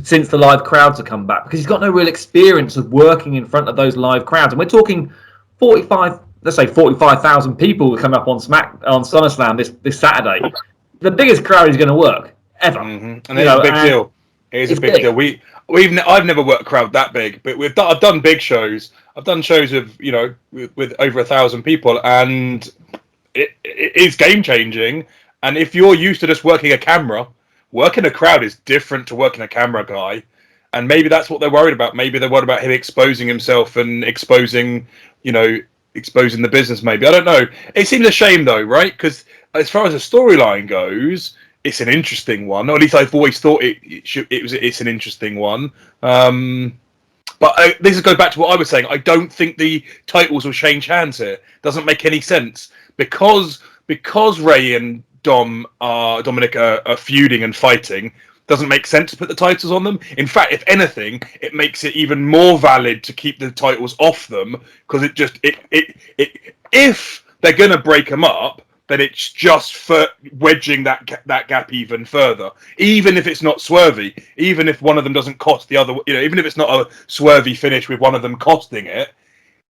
since the live crowds have come back, because he's got no real experience of working in front of those live crowds. And we're talking 45,000 people coming up on SummerSlam this Saturday. The biggest crowd he's going to work ever. Mm-hmm. And it's a big deal. It is a big deal. I've never worked a crowd that big, but I've done big shows. I've done shows of with over 1,000 people, and it is game changing. And if you're used to just working a camera, working a crowd is different to working a camera guy. And maybe that's what they're worried about. Maybe they're worried about him exposing himself and exposing the business. Maybe, I don't know. It seems a shame though, right? Because as far as the storyline goes, it's an interesting one. Or at least I've always thought it's an interesting one. But this goes back to what I was saying. I don't think the titles will change hands here. Doesn't make any sense because Ray and Dominic are feuding and fighting. Doesn't make sense to put the titles on them. In fact, if anything, it makes it even more valid to keep the titles off them, because if they're going to break them up, then it's just for wedging that gap even further. Even if it's not swervy, even if one of them doesn't cost the other, even if it's not a swervy finish with one of them costing it,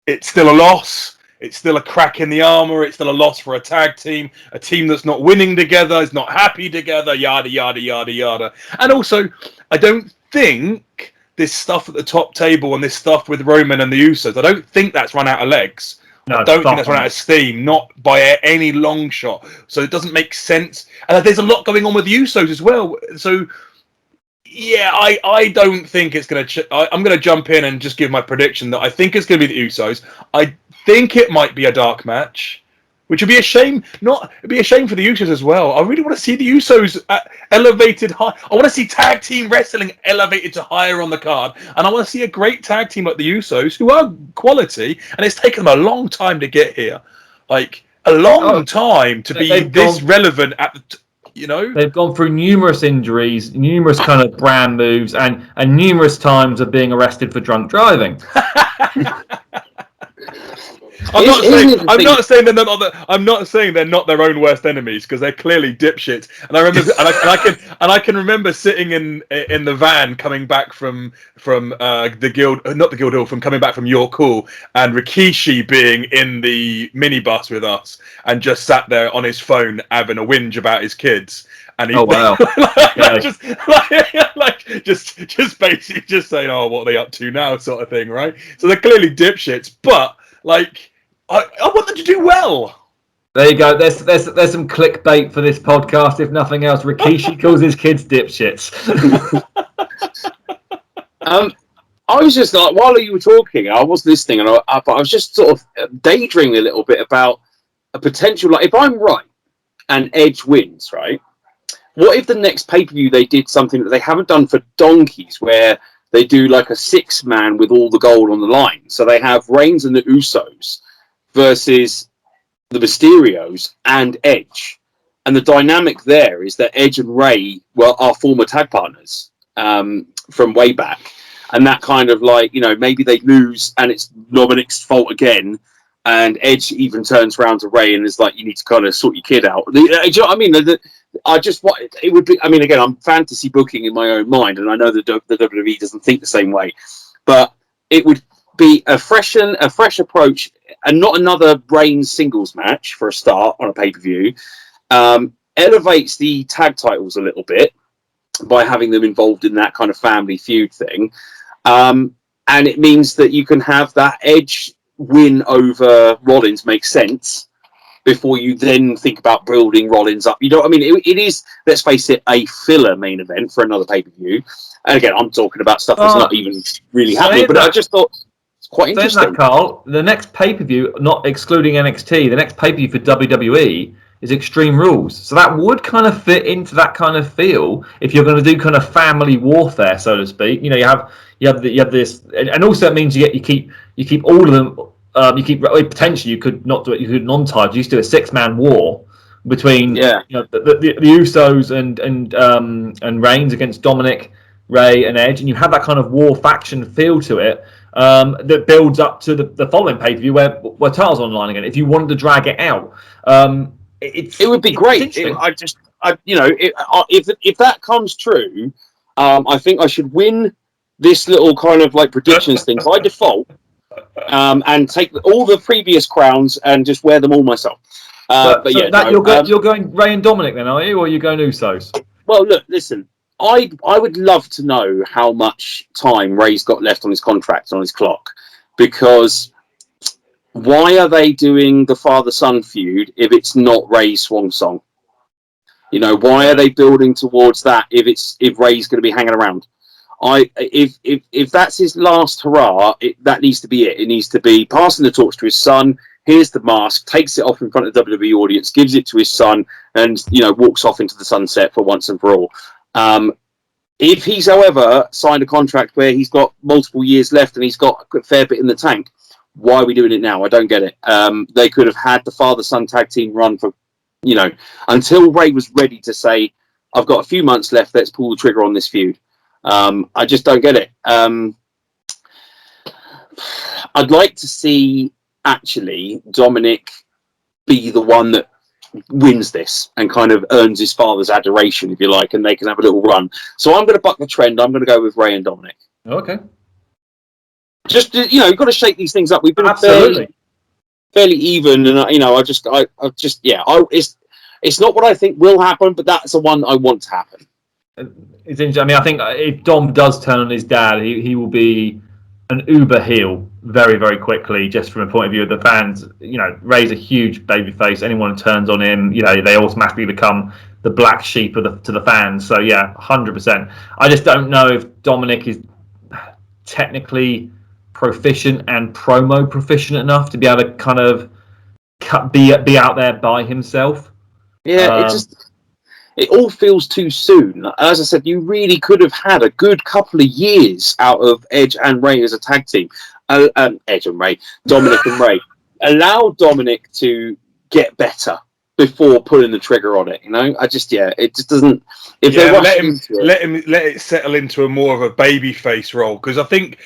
it's still a loss. It's still a crack in the armor. It's still a loss for a tag team. A team that's not winning together, is not happy together, yada, yada, yada, yada. And also, I don't think this stuff at the top table and this stuff with Roman and the Usos, I don't think that's run out of legs. No, I don't think that's run out of steam, not by any long shot. So it doesn't make sense. And there's a lot going on with the Usos as well. So, yeah, I don't think it's going to... I'm going to jump in and just give my prediction that I think it's going to be the Usos. I think it might be a dark match, which would be a shame. It'd be a shame for the Usos as well. I really want to see the Usos elevated high. I want to see tag team wrestling elevated to higher on the card, and I want to see a great tag team like the Usos, who are quality, and it's taken them a long time to get here, like a long time to be this relevant at the. They've gone through numerous injuries, numerous kind of brand moves, and numerous times of being arrested for drunk driving. I'm not saying they're not their own worst enemies, because they're clearly dipshits. And I remember, I can remember sitting in the van coming back from the Guild, not the Guildhall, from coming back from York Hall, and Rikishi being in the minibus with us and just sat there on his phone having a whinge about his kids. And he, just basically just saying, "Oh, what are they up to now?" sort of thing, right? So they're clearly dipshits, but like, I want them to do well. There you go. There's some clickbait for this podcast, if nothing else. Rikishi calls his kids dipshits. I was just like, while you were talking, I was listening, but I was just sort of daydreaming a little bit about a potential. Like, if I'm right and Edge wins, right? What if the next pay-per-view they did something that they haven't done for donkeys, where they do like a 6-man with all the gold on the line? So they have Reigns and the Usos versus the Mysterios and Edge. And the dynamic there is that Edge and Ray are former tag partners from way back. And that kind of like, maybe they lose and it's Dominic's fault again. And Edge even turns around to Ray and is like, you need to kind of sort your kid out. Do you know what I mean? It would be, I mean, again, I'm fantasy booking in my own mind, and I know the WWE doesn't think the same way, but it would be a fresh approach, and not another Reigns singles match for a start on a pay-per-view. Elevates the tag titles a little bit by having them involved in that kind of family feud thing. And it means that you can have that Edge win over Rollins make sense before you then think about building Rollins up. You know what I mean? It is, let's face it, a filler main event for another pay-per-view. And again, I'm talking about stuff that's not even really happening, but I just thought it's quite interesting. That, Karl, the next pay-per-view, not excluding NXT, the next pay-per-view for WWE is Extreme Rules. So that would kind of fit into that kind of feel if you're going to do kind of family warfare, so to speak. You have this, and also it means you keep all of them. Potentially you could not do it. You could non-title. You used to do a 6-man war between the Usos and Reigns against Dominic, Ray, and Edge, and you have that kind of war faction feel to it that builds up to the following pay-per-view where titles online again. If you wanted to drag it out. It would be great. If that comes true, I think I should win this little kind of like predictions thing by default, and take all the previous crowns and just wear them all myself. You're going Ray and Dominic then, are you, or are you going Usos? Well, look, listen. I would love to know how much time Ray's got left on his contract, on his clock, because why are they doing the father-son feud if it's not Ray's swan song? Why are they building towards that if Ray's going to be hanging around? If that's his last hurrah, that needs to be it. It needs to be passing the torch to his son. Here's the mask, takes it off in front of the WWE audience, gives it to his son, and walks off into the sunset for once and for all. If he's, however, signed a contract where he's got multiple years left and he's got a fair bit in the tank, why are we doing it now? I don't get it. They could have had the father-son tag team run for, until Ray was ready to say, I've got a few months left, let's pull the trigger on this feud. I just don't get it. I'd like to see, actually, Dominic be the one that wins this and kind of earns his father's adoration, if you like, and they can have a little run. So I'm going to buck the trend. I'm going to go with Ray and Dominic. Okay. Just, you've got to shake these things up. We've been fairly even, and it's not what I think will happen, but that's the one I want to happen. It's interesting. I mean, I think if Dom does turn on his dad, he will be an uber heel very, very quickly, just from a point of view of the fans. Ray's a huge babyface. Anyone who turns on him, they automatically become the black sheep to the fans. So yeah, 100%. I just don't know if Dominic is technically proficient and promo proficient enough to be able to kind of be out there by himself. Yeah, it all feels too soon. As I said, you really could have had a good couple of years out of Edge and Ray as a tag team. Edge and Ray, Dominic and Ray. Allow Dominic to get better before pulling the trigger on it. It just doesn't. Let it settle into a more of a baby face role, because I think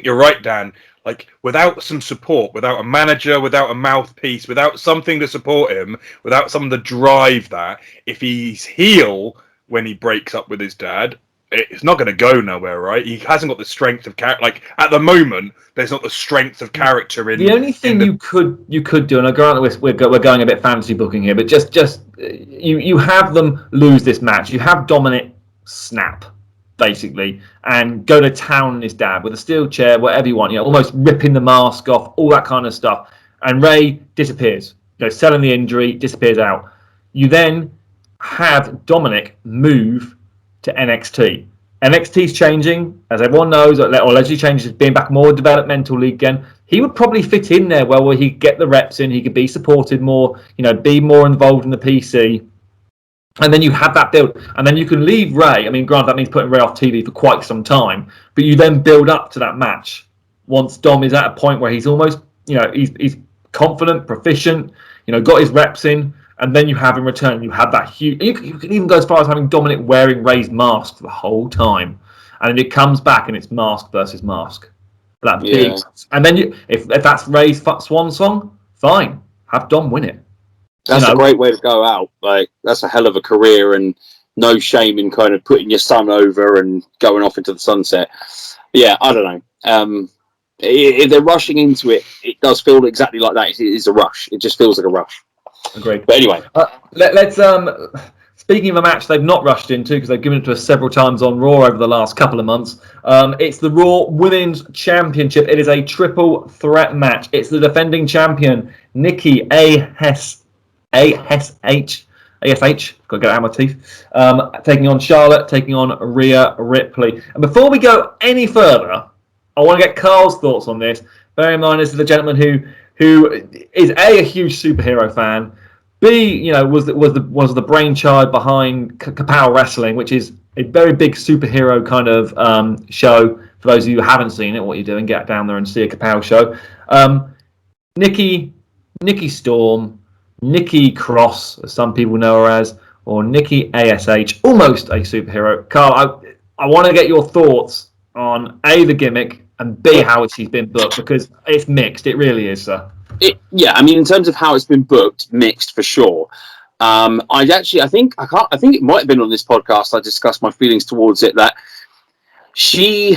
you're right, Dan. Like, without some support, without a manager, without a mouthpiece, without something to support him, without someone to drive that, if he's heel when he breaks up with his dad, it's not going to go nowhere, right? He hasn't got the strength of character. Like, at the moment, there's not the strength of character in. The only thing you could do, and I grant we're going a bit fantasy booking here, but just you have them lose this match. You have Dominic snap, basically, and go to town on his dad with a steel chair, whatever you want, almost ripping the mask off, all that kind of stuff. And Ray disappears, selling the injury, disappears out. You then have Dominic move to NXT. NXT's changing, as everyone knows, or allegedly changes, being back more developmental league again. He would probably fit in there well, where he'd get the reps in, he could be supported more, be more involved in the PC. And then you have that build. And then you can leave Ray. I mean, granted, that means putting Ray off TV for quite some time. But you then build up to that match once Dom is at a point where he's almost, he's confident, proficient, got his reps in. And then you have in return, you have that huge... You can even go as far as having Dominic wearing Ray's mask the whole time. And then it comes back and it's mask versus mask. That big... And then if that's Ray's swan song, fine. Have Dom win it. That's a great way to go out. Like, that's a hell of a career, and no shame in kind of putting your son over and going off into the sunset. Yeah, I don't know. If they're rushing into it, it does feel exactly like that. It is a rush. It just feels like a rush. Agreed. But anyway, let's. Speaking of a match they've not rushed into because they've given it to us several times on Raw over the last couple of months. It's the Raw Women's Championship. It is a triple threat match. It's the defending champion Nikki ASH. Got to get it out of my teeth. Taking on Charlotte, taking on Rhea Ripley. And before we go any further, I want to get Karl's thoughts on this. Bear in mind, this is a gentleman who is a huge superhero fan. B, was the brainchild behind Kapow Wrestling, which is a very big superhero kind of show. For those of you who haven't seen it, what you're doing, get down there and see a Kapow show. Nikki Storm, Nikki Cross, as some people know her as, or Nikki ASH, almost a superhero. Karl, I want to get your thoughts on A, the gimmick, and B, how she's been booked, because it's mixed. It really is, sir. I mean, in terms of how it's been booked, mixed for sure. I think it might have been on this podcast. I discussed my feelings towards it, that she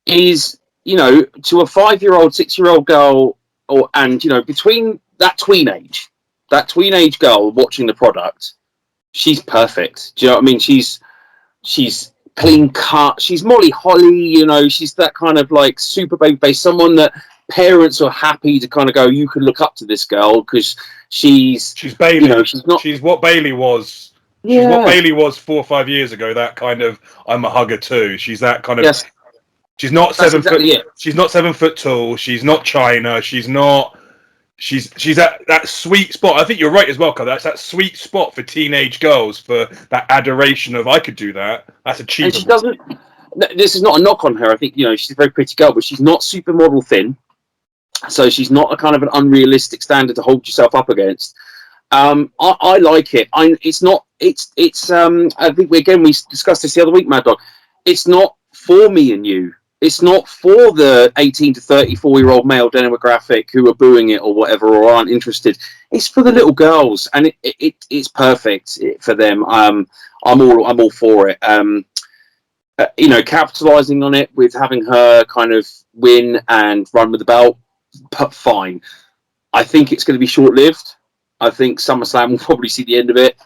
is, to a 5-year-old, 6-year-old girl, and between that tweenage girl watching the product, she's perfect. Do you know what I mean? She's clean cut. She's Molly Holly. She's that kind of like super baby face, someone that parents are happy to kind of go, you can look up to this girl because she's Bailey. She's what Bailey was. Yeah. She's what Bailey was 4 or 5 years ago. That kind of I'm a hugger too. She's that kind of. Yes. She's not 7 foot. She's not 7 foot tall. She's not China. She's not. She's at that sweet spot. I think you're right as well, Karl. That's that sweet spot for teenage girls, for that adoration of I could do that. That's achievable. And she doesn't. This is not a knock on her. I think she's a very pretty girl, but she's not supermodel thin. So she's not a kind of an unrealistic standard to hold yourself up against. I like it. It's not. It's. I think we discussed this the other week, Mad Dog. It's not for me and you. It's not for the 18 to 34-year-old male demographic who are booing it or whatever, or aren't interested. It's for the little girls, and it's perfect for them. I'm all for it. Capitalizing on it with having her kind of win and run with the belt, fine. I think it's going to be short-lived. I think SummerSlam will probably see the end of it.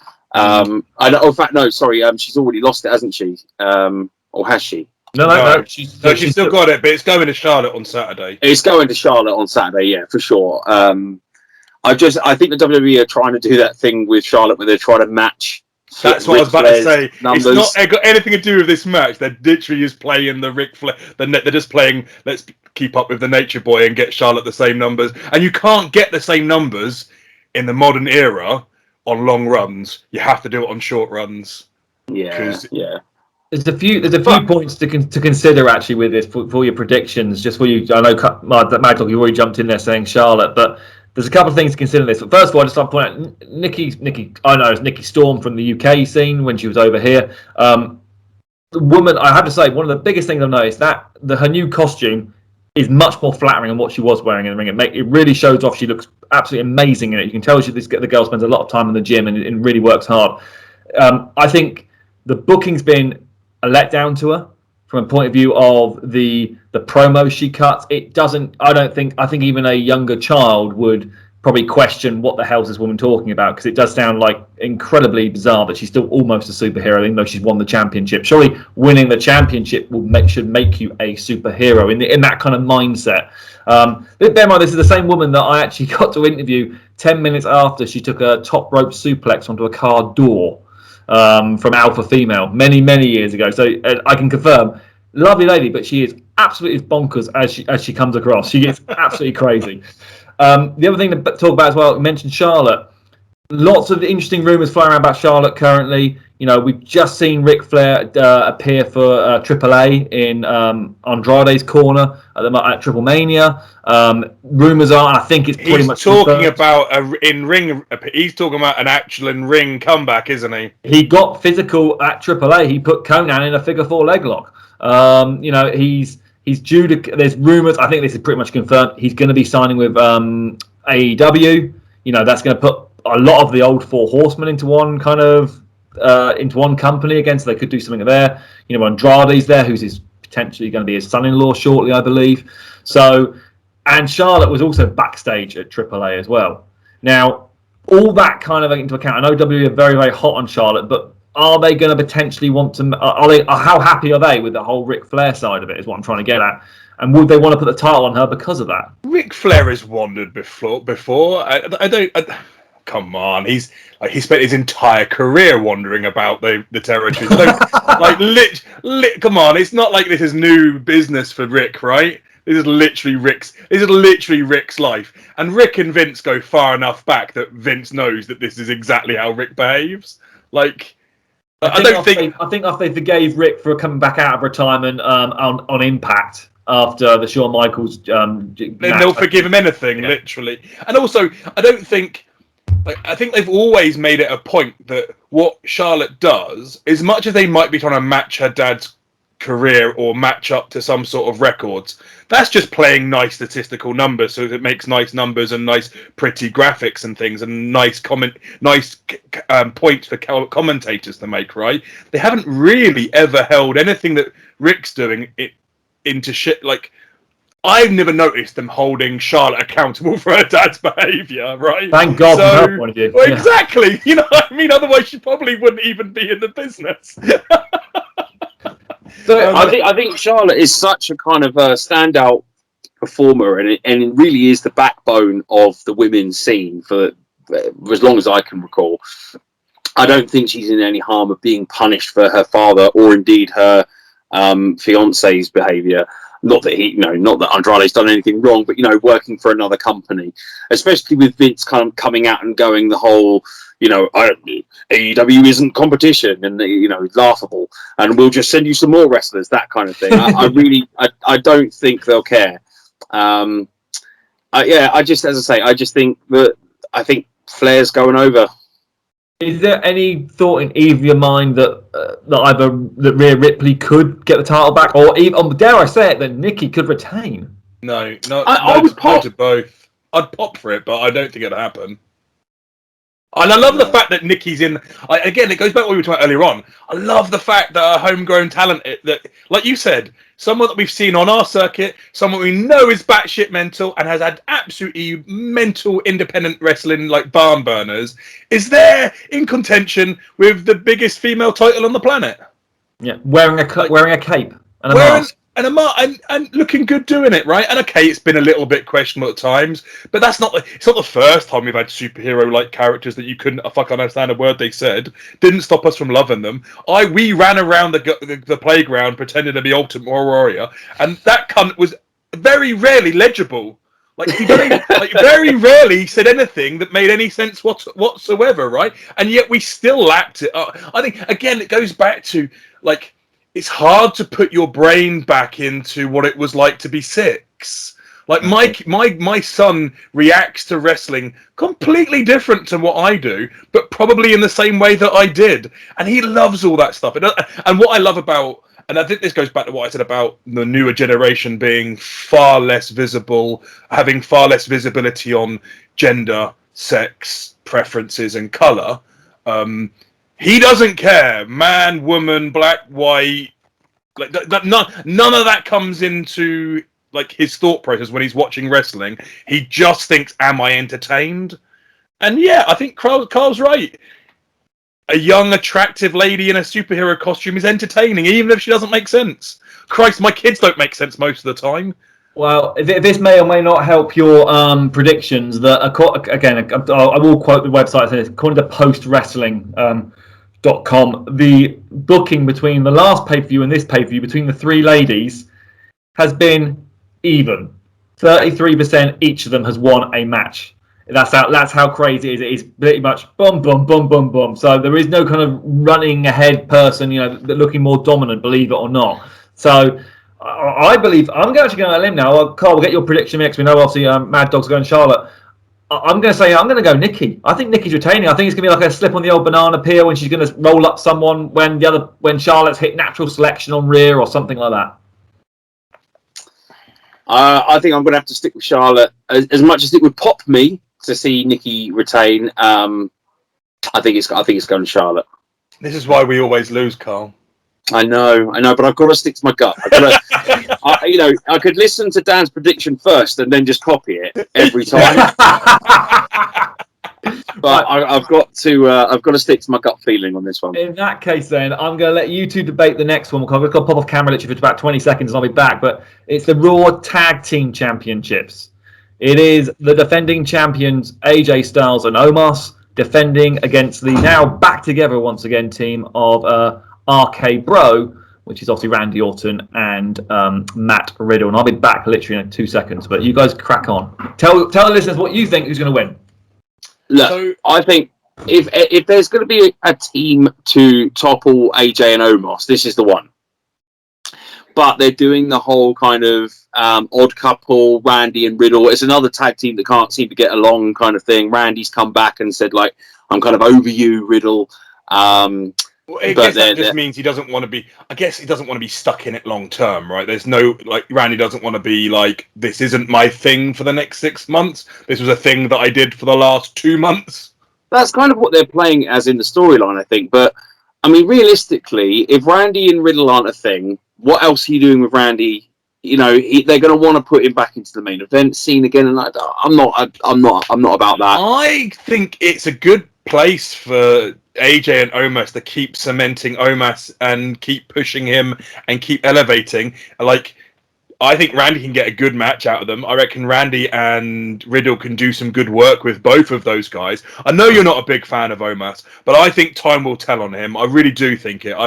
She's already lost it, hasn't she? Or has she? No. She's still got it, but it's going to Charlotte on Saturday. It's going to Charlotte on Saturday, yeah, for sure. I think the WWE are trying to do that thing with Charlotte where they're trying to match. That's what I was about to say. Numbers. It's not got anything to do with this match. They're literally just playing the Ric Flair. They're just playing, let's keep up with the Nature Boy and get Charlotte the same numbers. And you can't get the same numbers in the modern era on long runs. You have to do it on short runs. Yeah. There's a few points to consider actually with this for your predictions. Just for you, I know Mad Dog, you already jumped in there saying Charlotte, but there's a couple of things to consider in this. But first of all, I just want to point out Nikki. I know it's Nikki Storm from the UK scene when she was over here. The woman, I have to say, one of the biggest things I've noticed that her new costume is much more flattering than what she was wearing in the ring. It really shows off. She looks absolutely amazing in it. You can tell the girl spends a lot of time in the gym and really works hard. I think the booking's been a letdown to her from a point of view of the promo she cuts. I think even a younger child would probably question what the hell is this woman talking about, because it does sound like incredibly bizarre that she's still almost a superhero even though she's won the championship. Surely winning the championship should make you a superhero in that kind of mindset. Bear in mind, this is the same woman that I actually got to interview 10 minutes after she took a top rope suplex onto a car door. from Alpha Female many years ago. So I can confirm, lovely lady, but she is absolutely bonkers as she comes across. She gets absolutely crazy. The other thing to talk about as well, you mentioned Charlotte. Lots of interesting rumours flying around about Charlotte currently. You know, we've just seen Ric Flair appear for AAA in Andrade's corner at Triple Mania. Rumours are, and I think it's pretty much talking about He's talking about an actual in-ring comeback, isn't he? He got physical at AAA. He put Conan in a figure 4 leg lock. You know, he's due to. There's rumours. I think this is pretty much confirmed. He's going to be signing with AEW. You know, that's going to put a lot of the old 4 horsemen into one kind of into one company again, so they could do something there. You know, Andrade's there, who's potentially going to be his son-in-law shortly, I believe. So, and Charlotte was also backstage at AAA as well. Now, all that kind of into account. I know WWE are very hot on Charlotte, but are they going to potentially want to? How happy are they with the whole Ric Flair side of it? Is what I'm trying to get at. And would they want to put the title on her because of that? Ric Flair has wandered before. I don't. Come on, he spent his entire career wandering about the territories. Come on, it's not like this is new business for Rick, right? This is literally Rick's life. And Rick and Vince go far enough back that Vince knows that this is exactly how Rick behaves. Like, I think after they forgave Rick for coming back out of retirement on Impact after the Shawn Michaels, then they'll forgive him anything, literally. And also, I think they've always made it a point that what Charlotte does, as much as they might be trying to match her dad's career or match up to some sort of records, that's just playing nice statistical numbers, so it makes nice numbers and nice pretty graphics and things and nice points for commentators to make, right? They haven't really ever held anything that Rick's doing into shit. Like, I've never noticed them holding Charlotte accountable for her dad's behaviour, right? Thank God from her point of view. Well, exactly. You know what I mean? Otherwise, she probably wouldn't even be in the business. So I think Charlotte is such a kind of standout performer, and it really is the backbone of the women's scene for as long as I can recall. I don't think she's in any harm of being punished for her father or indeed her fiance's behaviour. Not that Andrade's done anything wrong, but, you know, working for another company, especially with Vince kind of coming out and going the whole, you know, AEW isn't competition and, you know, laughable, and we'll just send you some more wrestlers, that kind of thing. I don't think they'll care. I think Flair's going over. Is there any thought in either of your mind that Rhea Ripley could get the title back, or even, dare I say it, that Nikki could retain? No, I would pop to both. I'd pop for it, but I don't think it'll happen. And I love the fact that Nikki's in. Again, it goes back to what we were talking about earlier on. I love the fact that a homegrown talent, that, like you said, someone that we've seen on our circuit, someone we know is batshit mental and has had absolutely mental independent wrestling like barn burners, is there in contention with the biggest female title on the planet. Yeah, wearing a cape and a mask. And looking good doing it, right? And okay, it's been a little bit questionable at times, but it's not the first time we've had superhero-like characters that you couldn't fucking understand a word they said. Didn't stop us from loving them. We ran around the playground pretending to be Ultimate Warrior, and that cunt was very rarely legible. Like, he very rarely said anything that made any sense whatsoever, right? And yet we still lacked it. I think, again, it goes back to, like, it's hard to put your brain back into what it was like to be 6. Like, my son reacts to wrestling completely different to what I do, but probably in the same way that I did. And he loves all that stuff. And what I love about, and I think this goes back to what I said about the newer generation being far less visible, having far less visibility on gender, sex, preferences, and colour. He doesn't care. Man, woman, black, white. Like, none of that comes into, like, his thought process when he's watching wrestling. He just thinks, am I entertained? And yeah, I think Karl's right. A young, attractive lady in a superhero costume is entertaining, even if she doesn't make sense. Christ, my kids don't make sense most of the time. Well, this may or may not help your predictions. That, again, I will quote the website. It says, according to Post Wrestling, com, the booking between the last pay-per-view and this pay-per-view between the three ladies has been even. 33% each of them has won a match. That's how crazy it is. It is pretty much boom, boom, boom, boom, boom. So there is no kind of running ahead person, looking more dominant, believe it or not. So I believe I'm actually going to limb now. Karl, we'll get your prediction next. We know obviously Mad Dog's going Charlotte. I'm going to go Nikki. I think Nikki's retaining. I think it's going to be like a slip on the old banana peel when she's going to roll up someone when Charlotte's hit natural selection on rear or something like that. I think I'm going to have to stick with Charlotte as much as it would pop me to see Nikki retain. I think it's going to Charlotte. This is why we always lose, Karl. I know, but I've got to stick to my gut. I could listen to Dan's prediction first and then just copy it every time. But I've got to stick to my gut feeling on this one. In that case, then I'm going to let you two debate the next one. We're going to pop off camera literally for about 20 seconds, and I'll be back. But it's the Raw Tag Team Championships. It is the defending champions AJ Styles and Omos defending against the now back together once again team of RK Bro, which is obviously Randy Orton and Matt Riddle. And I'll be back literally in 2 seconds. But you guys crack on. Tell the listeners what you think who's going to win. Look, I think if there's going to be a team to topple AJ and Omos, this is the one. But they're doing the whole kind of odd couple, Randy and Riddle. It's another tag team that can't seem to get along kind of thing. Randy's come back and said, like, I'm kind of over you, Riddle. Well, I guess that just means he doesn't want to be. I guess he doesn't want to be stuck in it long term, right? There's no Randy doesn't want to be like, this isn't my thing for the next 6 months. This was a thing that I did for the last 2 months. That's kind of what they're playing as in the storyline, I think. But I mean, realistically, if Randy and Riddle aren't a thing, what else are you doing with Randy? They're going to want to put him back into the main event scene again, and I'm not about that. I think it's a good place for AJ and Omos to keep cementing Omos and keep pushing him and keep elevating. I think Randy can get a good match out of them. I reckon Randy and Riddle can do some good work with both of those guys. I know you're not a big fan of Omos, but I think time will tell on him. I really do think it.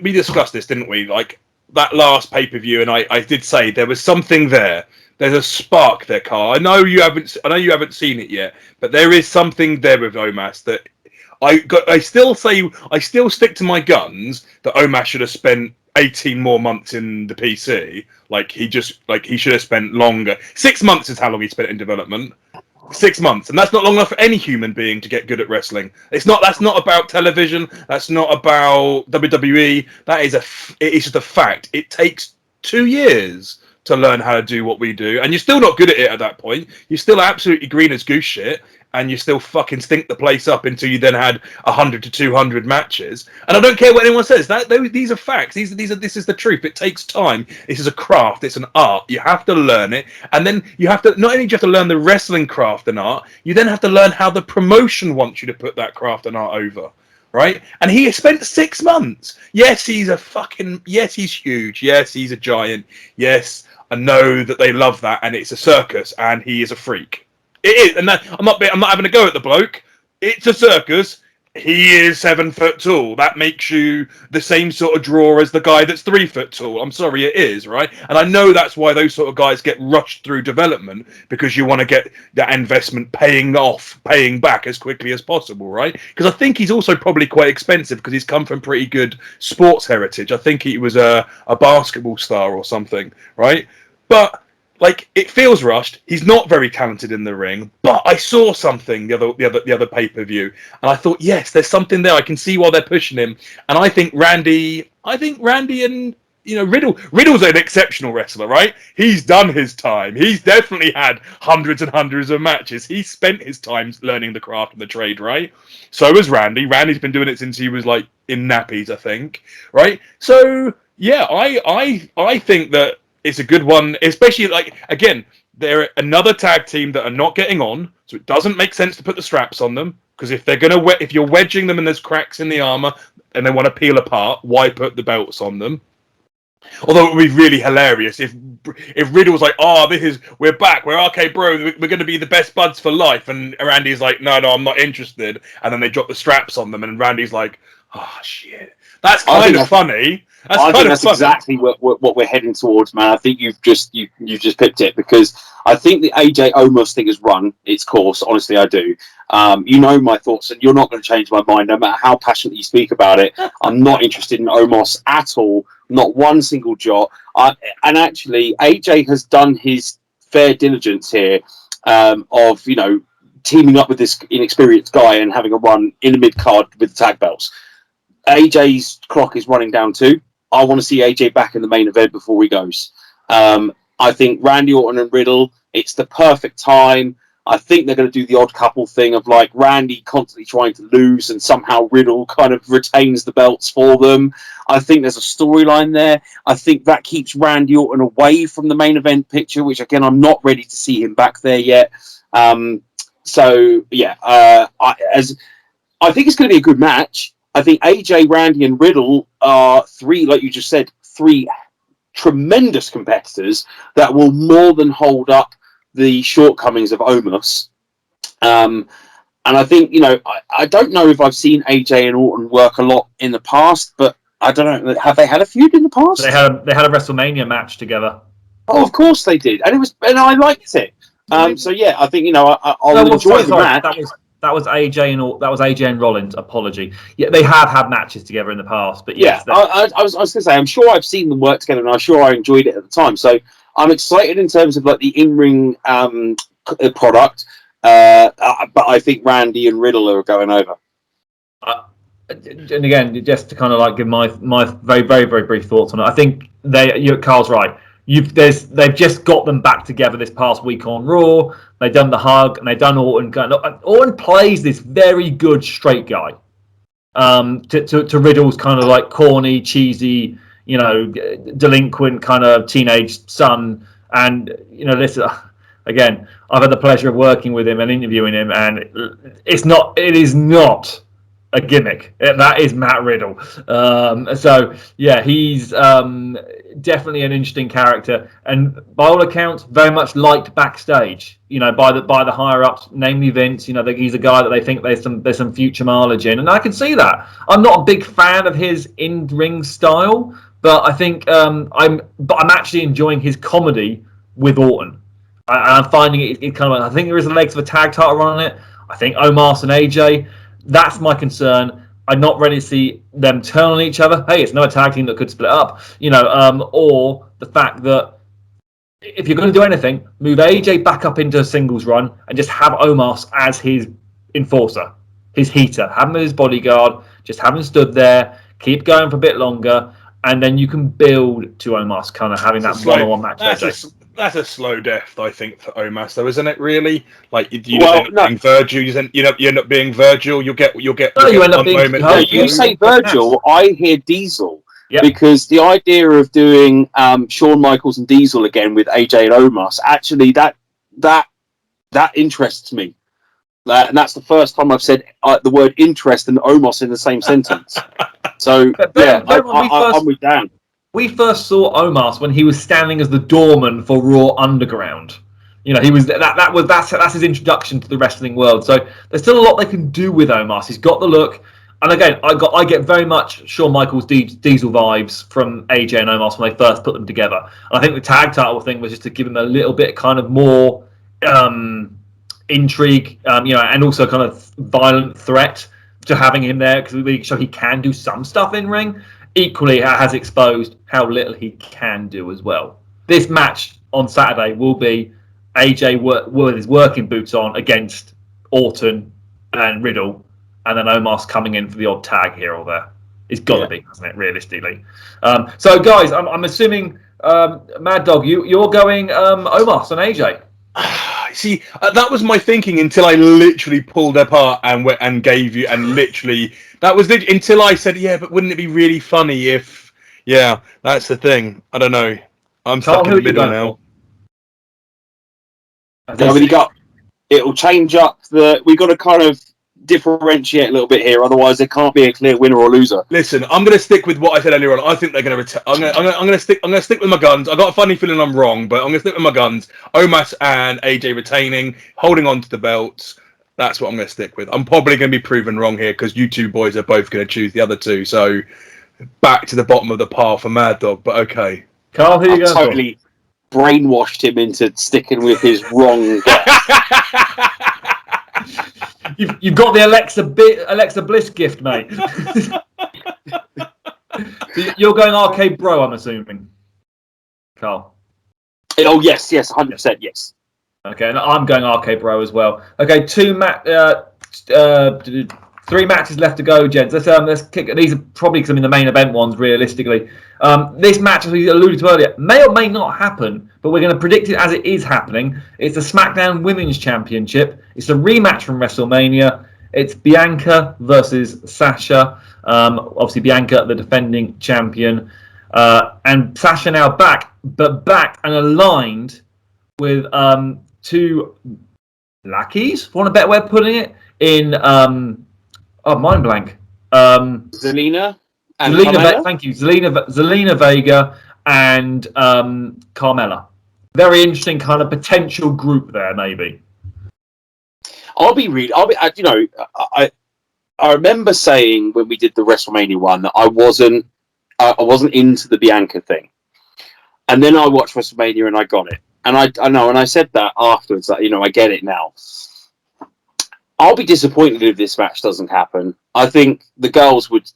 We discussed this, didn't we? Like that last pay-per-view, and I did say there was something there. There's a spark there, Karl. I know you haven't seen it yet, but there is something there with Omos that I still stick to my guns that Omos should have spent 18 more months in the PC. He should have spent longer. 6 months is how long he spent in development. 6 months, and that's not long enough for any human being to get good at wrestling. That's not about television. That's not about WWE. It's just a fact. It takes 2 years to learn how to do what we do, and you're still not good at it at that point. You're still absolutely green as goose shit, and you still fucking stink the place up until you then had 100 to 200 matches. And I don't care what anyone says. These are facts. This is the truth. It takes time. This is a craft. It's an art. You have to learn it, and then you have to not only just learn the wrestling craft and art. You then have to learn how the promotion wants you to put that craft and art over. Right? And he spent 6 months. Yes, he's huge. Yes, he's a giant. Yes, I know that they love that, and it's a circus, and he is a freak. It is, and I'm not having a go at the bloke. It's a circus. He is 7 foot tall. That makes you the same sort of draw as the guy that's 3 foot tall. I'm sorry, it is, right? And I know that's why those sort of guys get rushed through development, because you want to get that investment paying back as quickly as possible, right? Because I think he's also probably quite expensive because he's come from pretty good sports heritage. I think he was a basketball star or something, right? But it feels rushed. He's not very talented in the ring, but I saw something the other pay-per-view, and I thought, yes, there's something there. I can see why they're pushing him, and I think Randy and Riddle's an exceptional wrestler, right? He's done his time. He's definitely had hundreds and hundreds of matches. He's spent his time learning the craft and the trade, right? So has Randy. Randy's been doing it since he was in nappies, I think, right? So yeah, I think that it's a good one, especially again, they're another tag team that are not getting on, so it doesn't make sense to put the straps on them, because if you're wedging them and there's cracks in the armor and they want to peel apart, why put the belts on them? Although it would be really hilarious if Riddle was like, "Oh, we're back. We're okay, bro. We're going to be the best buds for life." And Randy's like, "No, I'm not interested." And then they drop the straps on them, and Randy's like, "Oh shit, that's kind of funny." I think that's exactly what we're heading towards, man. I think you've just picked it, because I think the AJ Omos thing has run its course. Honestly, I do. You know my thoughts, and you're not going to change my mind, no matter how passionately you speak about it. I'm not interested in Omos at all, not one single jot. And actually, AJ has done his fair diligence here, of teaming up with this inexperienced guy and having a run in the mid card with the tag belts. AJ's clock is running down too. I want to see AJ back in the main event before he goes. I think Randy Orton and Riddle, it's the perfect time. I think they're going to do the odd couple thing of like Randy constantly trying to lose and somehow Riddle kind of retains the belts for them. I think there's a storyline there. I think that keeps Randy Orton away from the main event picture, which again, I'm not ready to see him back there yet. I think it's going to be a good match. I think AJ, Randy, and Riddle are three, like you just said, three tremendous competitors that will more than hold up the shortcomings of Omos. And I think, I don't know if I've seen AJ and Orton work a lot in the past, but I don't know. Have they had a feud in the past? They had a WrestleMania match together. Oh, of course they did, and I liked it. So yeah, I think I'll enjoy the match. That was AJ and Rollins. Apology. Yeah, they have had matches together in the past, but yes, I was going to say, I'm sure I've seen them work together, and I'm sure I enjoyed it at the time. So I'm excited in terms of like the in-ring product, but I think Randy and Riddle are going over. And again, just to kind of like give my very, very, very brief thoughts on it, I think Karl's right. They've just got them back together this past week on Raw. They've done the hug and they've done Orton. Orton plays this very good straight guy. To Riddle's kind of like corny, cheesy, delinquent kind of teenage son. And listen, again, I've had the pleasure of working with him and interviewing him, and it is not a gimmick. That is Matt Riddle. So yeah, he's definitely an interesting character, and by all accounts, very much liked backstage. By the higher ups, namely Vince. That he's a guy that they think there's some future mileage in, and I can see that. I'm not a big fan of his in-ring style, but I think I'm actually enjoying his comedy with Orton. I'm finding it kind of. I think there is a legs of a tag title run on it. I think Omos and AJ. That's my concern. I'm not ready to see them turn on each other. Hey, it's another tag team that could split up, or the fact that if you're going to do anything, move AJ back up into a singles run and just have Omos as his enforcer, his heater. Have him as his bodyguard. Just have him stood there. Keep going for a bit longer, and then you can build to Omos kind of having that one-on-one match. That's a slow death, I think, for Omos, though, isn't it? Really, like you end up being Virgil. You end up being Virgil. You end up being. You say Virgil, I hear Diesel. Yep. Because the idea of doing Shawn Michaels and Diesel again with AJ and Omos, actually, that interests me. And that's the first time I've said the word interest and Omos in the same sentence. So I'm with Dan. We first saw Omos when he was standing as the doorman for Raw Underground. He was that's his introduction to the wrestling world. So there's still a lot they can do with Omos. He's got the look, and again, I get very much Shawn Michaels Diesel vibes from AJ and Omos when they first put them together. And I think the tag title thing was just to give him a little bit kind of more intrigue, and also kind of violent threat to having him there, because we show he can do some stuff in ring. Equally, has exposed how little he can do as well. This match on Saturday will be AJ with his working boots on against Orton and Riddle, and then Omos coming in for the odd tag here or there. It's got to be, hasn't it, realistically? So, guys, I'm assuming, Mad Dog, you're going Omos and AJ. See, that was my thinking until I literally pulled apart and gave you, and literally, that was until I said, yeah, but wouldn't it be really funny if, yeah, that's the thing. I don't know. I'm stuck in the middle now. It'll change up we got to kind of differentiate a little bit here. Otherwise, there can't be a clear winner or loser. Listen, I'm going to stick with what I said earlier on. I think they're going to I'm going to stick with my guns. I got a funny feeling I'm wrong, but I'm going to stick with my guns. Omos and AJ retaining, holding on to the belts. That's what I'm going to stick with. I'm probably going to be proven wrong here because you two boys are both going to choose the other two. So back to the bottom of the pile for Mad Dog. But okay, Carl, who are you going totally brainwashed him into sticking with his wrong guess. You've got the Alexa Bliss gift, mate. You're going Arcade Bro, I'm assuming, Carl. Oh yes, 100%, yes. Okay, and I'm going Arcade Bro as well. Okay, 3 matches left to go, gents. Let's kick. These are probably going to be the main event ones, realistically. This match, as we alluded to earlier, may or may not happen, but we're going to predict it as it is happening. It's the Smackdown Women's Championship. It's a rematch from WrestleMania. It's Bianca versus Sasha. Obviously, Bianca, the defending champion. And Sasha now back and aligned with 2 lackeys, for want of a better way of putting it, in... mind blank. Zelina and thank you. Zelina Vega and Carmella. Very interesting kind of potential group there, maybe. I remember saying when we did the WrestleMania one that I wasn't into the Bianca thing, and then I watched WrestleMania and I got it, and I know, and I said that afterwards that I get it now. I'll be disappointed if this match doesn't happen. I think the girls would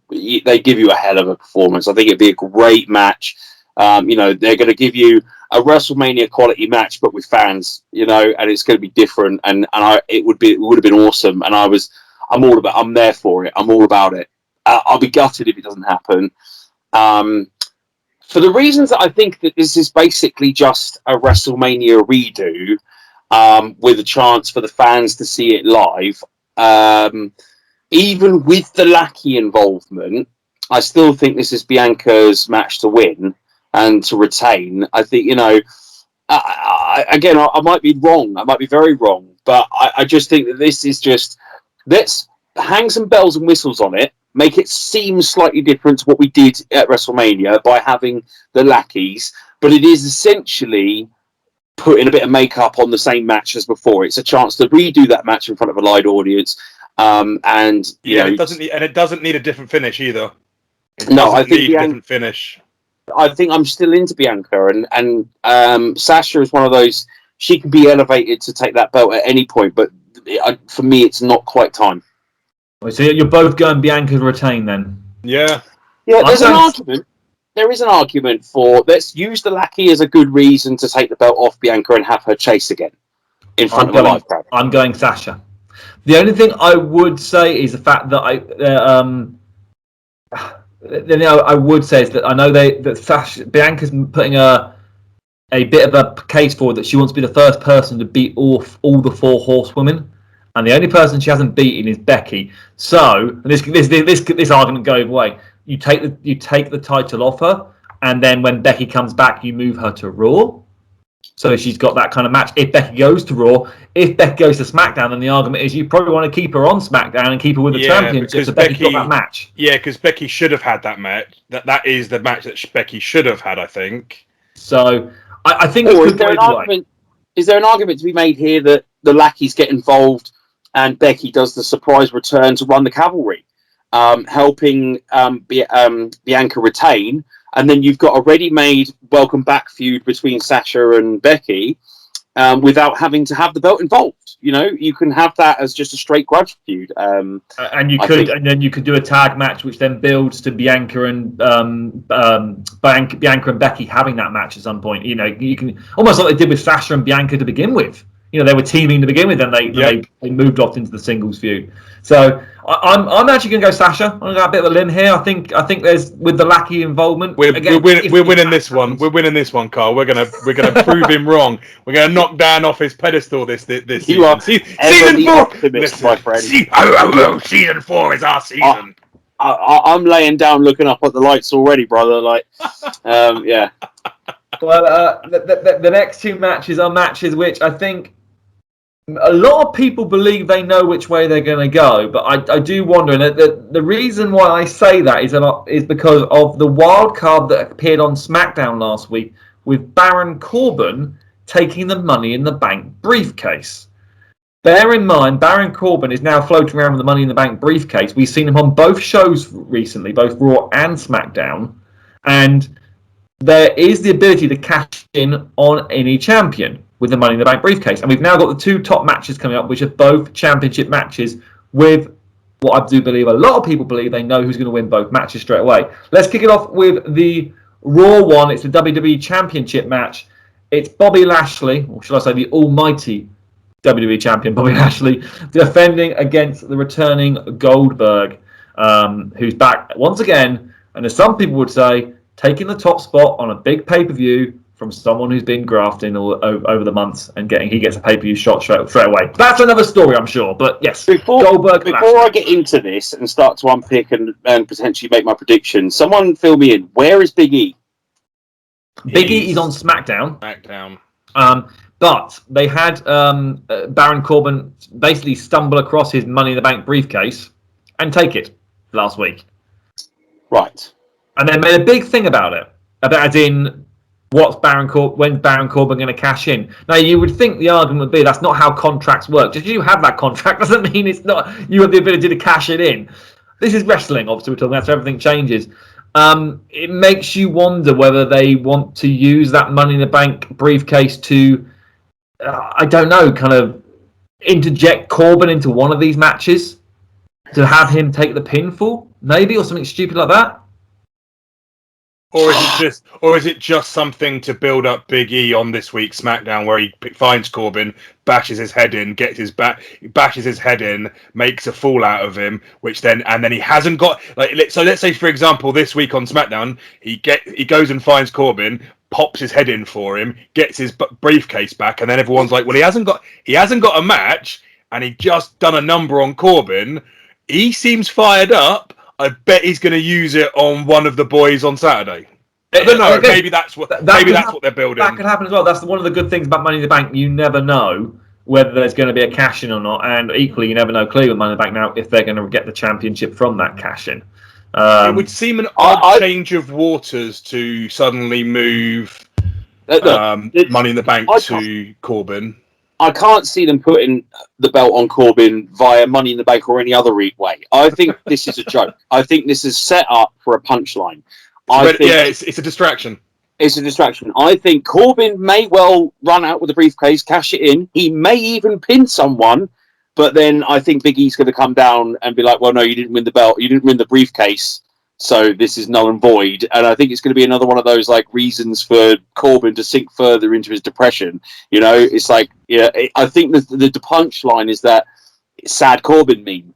they give you a hell of a performance. I think it'd be a great match. They're going to give you a WrestleMania quality match, but with fans, and it's going to be different. And it would have been awesome. And I'm there for it. I'm all about it. I'll be gutted if it doesn't happen. For the reasons that I think that this is basically just a WrestleMania redo. With a chance for the fans to see it live. Even with the lackey involvement, I still think this is Bianca's match to win and to retain. I think, I might be wrong. I might be very wrong. But I just think that this is just, let's hang some bells and whistles on it, make it seem slightly different to what we did at WrestleMania by having the lackeys. But it is essentially putting a bit of makeup on the same match as before. It's a chance to redo that match in front of a live audience, it doesn't need a different finish either. I think a different finish. I think I'm still into Bianca, and Sasha is one of those. She can be elevated to take that belt at any point, but for me, it's not quite time. So you're both going Bianca to retain then? Yeah. There's an argument. There is an argument for let's use the lackey as a good reason to take the belt off Bianca and have her chase again in front of a live crowd. I'm going Sasha. The only thing I would say is the fact that I would say is that I know that Bianca's putting a bit of a case forward that she wants to be the first person to beat off all the 4 horsewomen. And the only person she hasn't beaten is Becky. So this argument goes away. You take the title off her, and then when Becky comes back, you move her to Raw. So she's got that kind of match. If Becky goes to Raw, if Becky goes to SmackDown, then the argument is you probably want to keep her on SmackDown and keep her with the championship. So Becky's got that match. Yeah, because Becky should have had that match. That is the match that Becky should have had, I think. So I think. Or is there an argument? Is there an argument to be made here that the lackeys get involved and Becky does the surprise return to run the cavalry? Helping Bianca retain, and then you've got a ready-made welcome back feud between Sasha and Becky without having to have the belt involved. You can have that as just a straight grudge feud. And then you could do a tag match, which then builds to Bianca and Becky having that match at some point. You can almost like they did with Sasha and Bianca to begin with. They were teaming to begin with, and they moved off into the singles feud. So I'm actually going to go Sasha. I'm going to go a bit of a limb here. I think there's with the lackey involvement. We're winning this one. We're winning this one, Carl. We're gonna prove him wrong. We're gonna knock Dan off his pedestal this season. Are season 4, optimist, my friend. Season 4 is our season. I'm laying down, looking up at the lights already, brother. Yeah. Well, the next 2 matches are matches which I think A lot of people believe they know which way they're going to go, but I do wonder. And the reason why I say that is because of the wild card that appeared on SmackDown last week with Baron Corbin taking the Money in the Bank briefcase. Bear in mind, Baron Corbin is now floating around with the Money in the Bank briefcase. We've seen him on both shows recently, both Raw and SmackDown, and there is the ability to cash in on any champion with the Money in the Bank briefcase. And we've now got the two top matches coming up, which are both championship matches with what I do believe a lot of people believe they know who's going to win both matches straight away. Let's kick it off with the Raw one. It's the WWE Championship match. It's Bobby Lashley, or should I say the almighty WWE Champion Bobby Lashley, defending against the returning Goldberg, who's back once again, and as some people would say, taking the top spot on a big pay-per-view from someone who's been grafting over the months and he gets a pay-per-view shot straight away. That's another story, I'm sure. But yes, Goldberg. Before I get into this and start to unpick and potentially make my prediction, someone fill me in. Where is Big E? Big E is on SmackDown. But they had Baron Corbin basically stumble across his Money in the Bank briefcase and take it last week. Right. And they made a big thing about it, as in when's Baron Corbin going to cash in? Now, you would think the argument would be that's not how contracts work. Just because you have that contract doesn't mean it's not you have the ability to cash it in. This is wrestling, obviously, we're talking about, so everything changes. It makes you wonder whether they want to use that Money in the Bank briefcase to, I don't know, kind of interject Corbin into one of these matches to have him take the pinfall, maybe, or something stupid like that. Or is it just something to build up Big E on this week's SmackDown, where he finds Corbin, bashes his head in, bashes his head in, makes a fool out of him, and then he hasn't got so let's say, for example, this week on SmackDown, he goes and finds Corbin, pops his head in for him, gets his briefcase back, and then everyone's like, well, he hasn't got a match, and he just done a number on Corbin. He seems fired up. I bet he's going to use it on one of the boys on Saturday. I don't know. Okay. Maybe that's what they're building. That could happen as well. That's one of the good things about Money in the Bank. You never know whether there's going to be a cash in or not, and equally, you never know clearly with Money in the Bank now if they're going to get the championship from that cash in. It would seem an odd change of waters to suddenly move Money in the Bank to Corbin. I can't see them putting the belt on Corbin via Money in the Bank or any other way. I think this is a joke. I think this is set up for a punchline. It's a distraction. It's a distraction. I think Corbin may well run out with the briefcase, cash it in. He may even pin someone, but then I think Big E's going to come down and be like, well, no, you didn't win the belt. You didn't win the briefcase. So this is null and void. And I think it's going to be another one of those reasons for Corbin to sink further into his depression. You know, it's like, I think the punchline is that sad Corbin meme,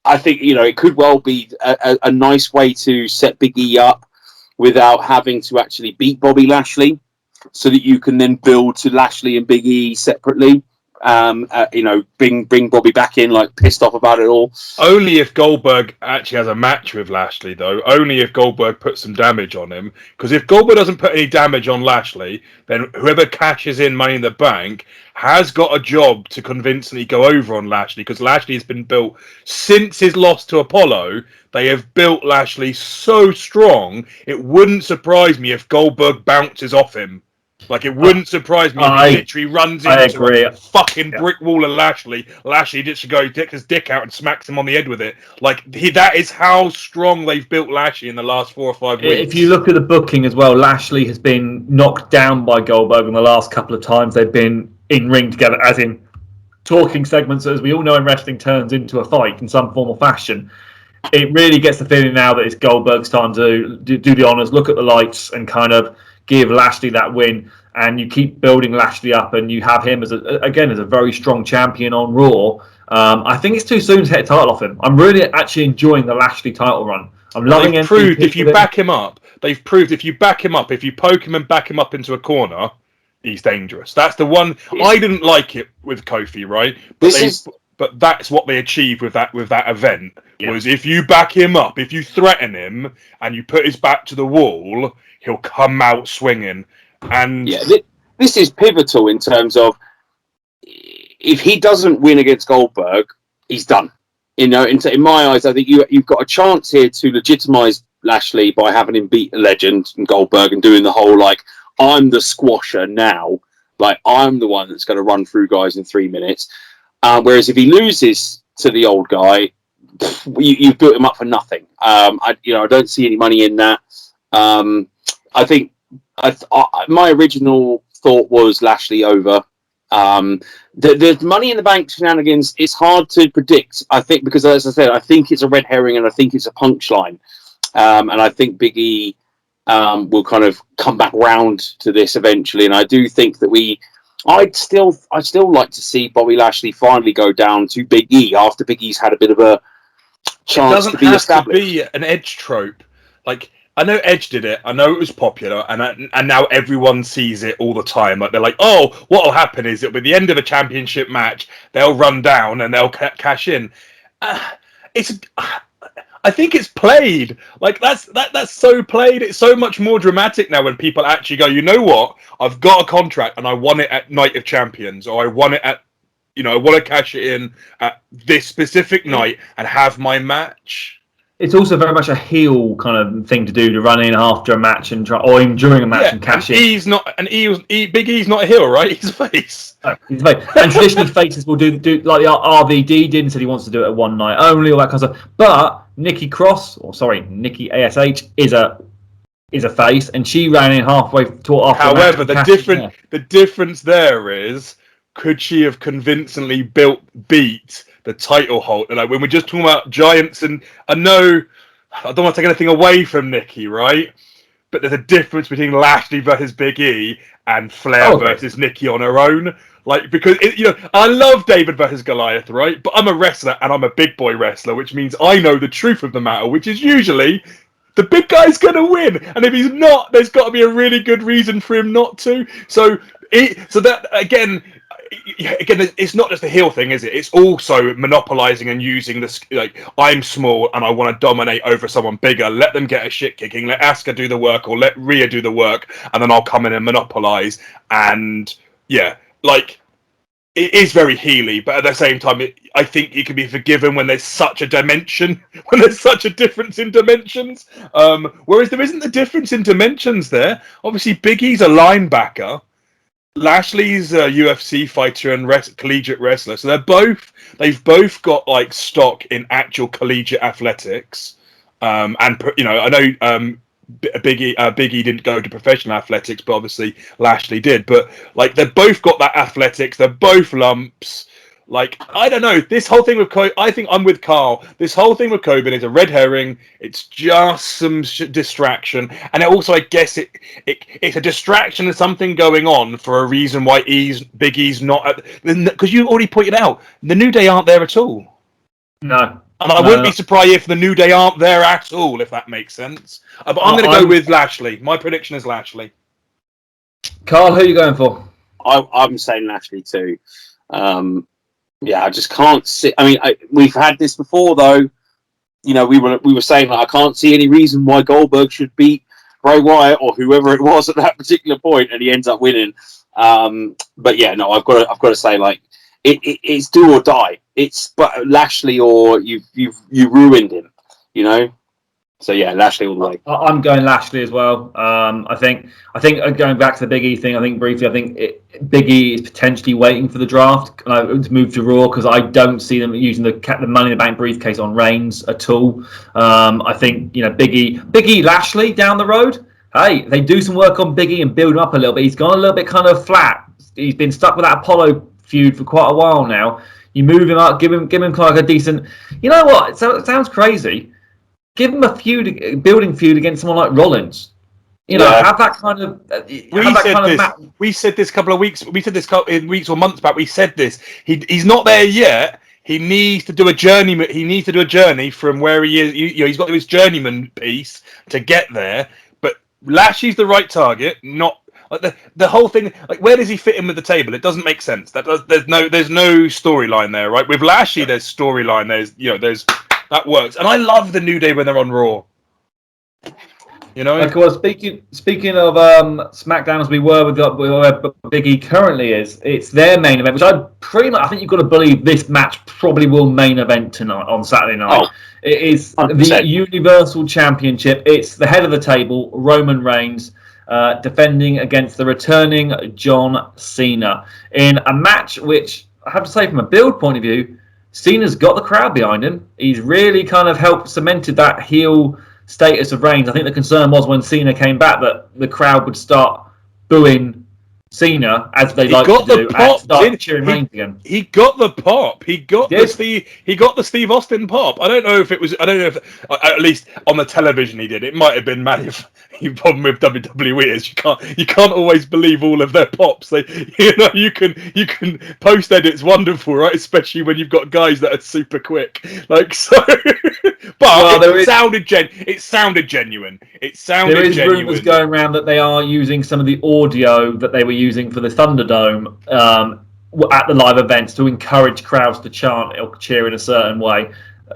I think, it could well be a nice way to set Big E up without having to actually beat Bobby Lashley, so that you can then build to Lashley and Big E separately. Bring Bobby back in, pissed off about it all. Only if Goldberg actually has a match with Lashley, though. Only if Goldberg puts some damage on him. Because if Goldberg doesn't put any damage on Lashley, then whoever cashes in Money in the Bank has got a job to convincingly go over on Lashley. Because Lashley has been built since his loss to Apollo. They have built Lashley so strong, it wouldn't surprise me if Goldberg bounces off him. It wouldn't surprise me if he literally runs into a fucking brick wall of Lashley. Lashley just go take his dick out and smacks him on the head with it. That is how strong they've built Lashley in the last 4 or 5 weeks. If you look at the booking as well, Lashley has been knocked down by Goldberg in the last couple of times they've been in ring together, as in talking segments, as we all know in wrestling, turns into a fight in some form or fashion. It really gets the feeling now that it's Goldberg's time to do the honours, look at the lights, and kind of give Lashley that win, and you keep building Lashley up, and you have him as a very strong champion on Raw. I think it's too soon to hit a title off him. I'm really actually enjoying the Lashley title run. I'm loving it. They've proved if you back him up, if you poke him and back him up into a corner, he's dangerous. That's the one. I didn't like it with Kofi, right? But that's what they achieved with that event. Yeah. Was if you back him up, if you threaten him, and you put his back to the wall, he'll come out swinging. And this is pivotal in terms of if he doesn't win against Goldberg, he's done. You know, in my eyes, I think you've got a chance here to legitimize Lashley by having him beat a legend in Goldberg and doing the whole, like, I'm the squasher now. Like, I'm the one that's going to run through guys in 3 minutes. Whereas if he loses to the old guy, you've built him up for nothing. I don't see any money in that. I think my original thought was Lashley over. The Money in the Bank shenanigans, it's hard to predict, I think, because as I said, I think it's a red herring and I think it's a punchline. And I think Big E will kind of come back round to this eventually. And I do think that I'd still like to see Bobby Lashley finally go down to Big E after Big E's had a bit of a chance to be established. It doesn't have to be an Edge trope. Like, I know Edge did it. I know it was popular, and now everyone sees it all the time. Like, they're like, oh, what'll happen is at the end of a championship match, they'll run down and they'll cash in. I think it's played. Like, that's so played. It's so much more dramatic now when people actually go, you know what? I've got a contract and I won it at Night of Champions, or I won it at, I want to cash it in at this specific night and have my match. It's also very much a heel kind of thing to do, to run in after a match and try, or even during a match and cash in. Big E's not a heel, right? He's a face. No, he's a face. And traditionally, faces will do like the RVD did and said he wants to do it at one night only, all that kind of stuff. But Nikki ASH is a face, and she ran in halfway to after. However, the difference there is, could she have convincingly beat the title hold? And like, when we're just talking about giants, and I know I don't want to take anything away from Nikki, right? But there's a difference between Lashley versus Big E and Flair versus Nikki on her own. Like, because I love David versus Goliath, right? But I'm a wrestler and I'm a big boy wrestler, which means I know the truth of the matter, which is usually the big guy's gonna win. And if he's not, there's got to be a really good reason for him not to. So that again, it's not just a heel thing, is it? It's also monopolizing and using this, like, I'm small and I want to dominate over someone bigger. Let them get a shit kicking. Let Asuka do the work, or let Rhea do the work, and then I'll come in and monopolize. And like, it is very heely, but at the same time, I think it can be forgiven when there's such a dimension, when there's such a difference in dimensions. Whereas there isn't the difference in dimensions there. Obviously, Big E's a linebacker. Lashley's a UFC fighter and collegiate wrestler, so they've both got like stock in actual collegiate athletics. And I know Big E didn't go to professional athletics, but obviously Lashley did. But like, they've both got that athletics. They're both lumps. Like, I don't know. This whole thing with I think I'm with Karl. This whole thing with Coben is a red herring. It's just some distraction, and it also, I guess, it's a distraction of something going on for a reason why Big E's not, because you already pointed out the New Day aren't there at all. No. And I wouldn't be surprised if the New Day aren't there at all, if that makes sense. But I'm going to go with Lashley. My prediction is Lashley. Karl, who are you going for? I'm saying Lashley too. I just can't see. I mean, we've had this before, though. We were saying, like, I can't see any reason why Goldberg should beat Bray Wyatt or whoever it was at that particular point, and he ends up winning. But yeah, no, I've got to say, like, it's do or die. It's but Lashley, or you've ruined him. So yeah, Lashley all the way. I'm going Lashley as well. I think going back to the Big E thing, I think Big E is potentially waiting for the draft to move to Raw, because I don't see them using the Money in the Bank briefcase on Reigns at all. I think Big E Lashley down the road. Hey, they do some work on Big E and build him up a little bit. He's gone a little bit kind of flat. He's been stuck with that Apollo feud for quite a while now. You move him up, give him like a decent. You know what? So it sounds crazy. Give him a building feud against someone like Rollins. Have that kind of. We said this a couple of weeks. We said this in weeks or months back. We said this. He's not there yet. He needs to do a journey. He needs to do a journey from where he is. He's got to do his journeyman piece to get there. But Lashley's the right target. Not like the whole thing. Like, where does he fit in with the table? It doesn't make sense. There's no storyline there, right? With Lashley, there's storyline. There's that works. And I love the New Day when they're on Raw. You know. Of course, speaking of SmackDown, as we were with where Big E currently is, it's their main event, which I think you've got to believe this match probably will main event tonight on Saturday night. Oh, it is 100%. the Universal Championship. It's the head of the table, Roman Reigns, defending against the returning John Cena in a match which I have to say, from a build point of view, Cena's got the crowd behind him. He's really kind of helped cemented that heel status of Reigns. I think the concern was when Cena came back that the crowd would start booing Cena, as they like to do, and start cheering Reigns again. He got the pop. He got the Steve Austin pop. I don't know if at least on the television he did. It might have been mad. The problem with WWE is you can't always believe all of their pops. You can post edits wonderful, right? Especially when you've got guys that are super quick, like so. But it sounded genuine. There is rumours going around that they are using some of the audio that they were using for the Thunderdome at the live events to encourage crowds to chant or cheer in a certain way.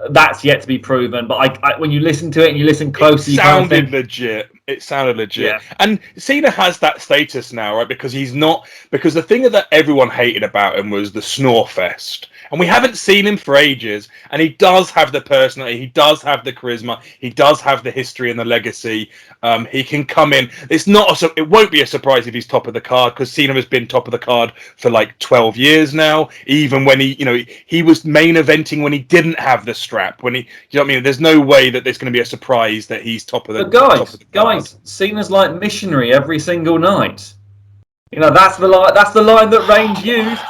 That's yet to be proven, but when you listen to it and you listen closely, legit. It sounded legit. Yeah. And Cena has that status now, right? Because the thing that everyone hated about him was the snore fest. And we haven't seen him for ages. And he does have the personality. He does have the charisma. He does have the history and the legacy. He can come in. It won't be a surprise if he's top of the card, because Cena has been top of the card for like 12 years now. Even when he was main eventing when he didn't have the strap. You know what I mean? There's no way that there's going to be a surprise that he's top of the card. Guys, Cena's like missionary every single night. That's the line that Reigns used.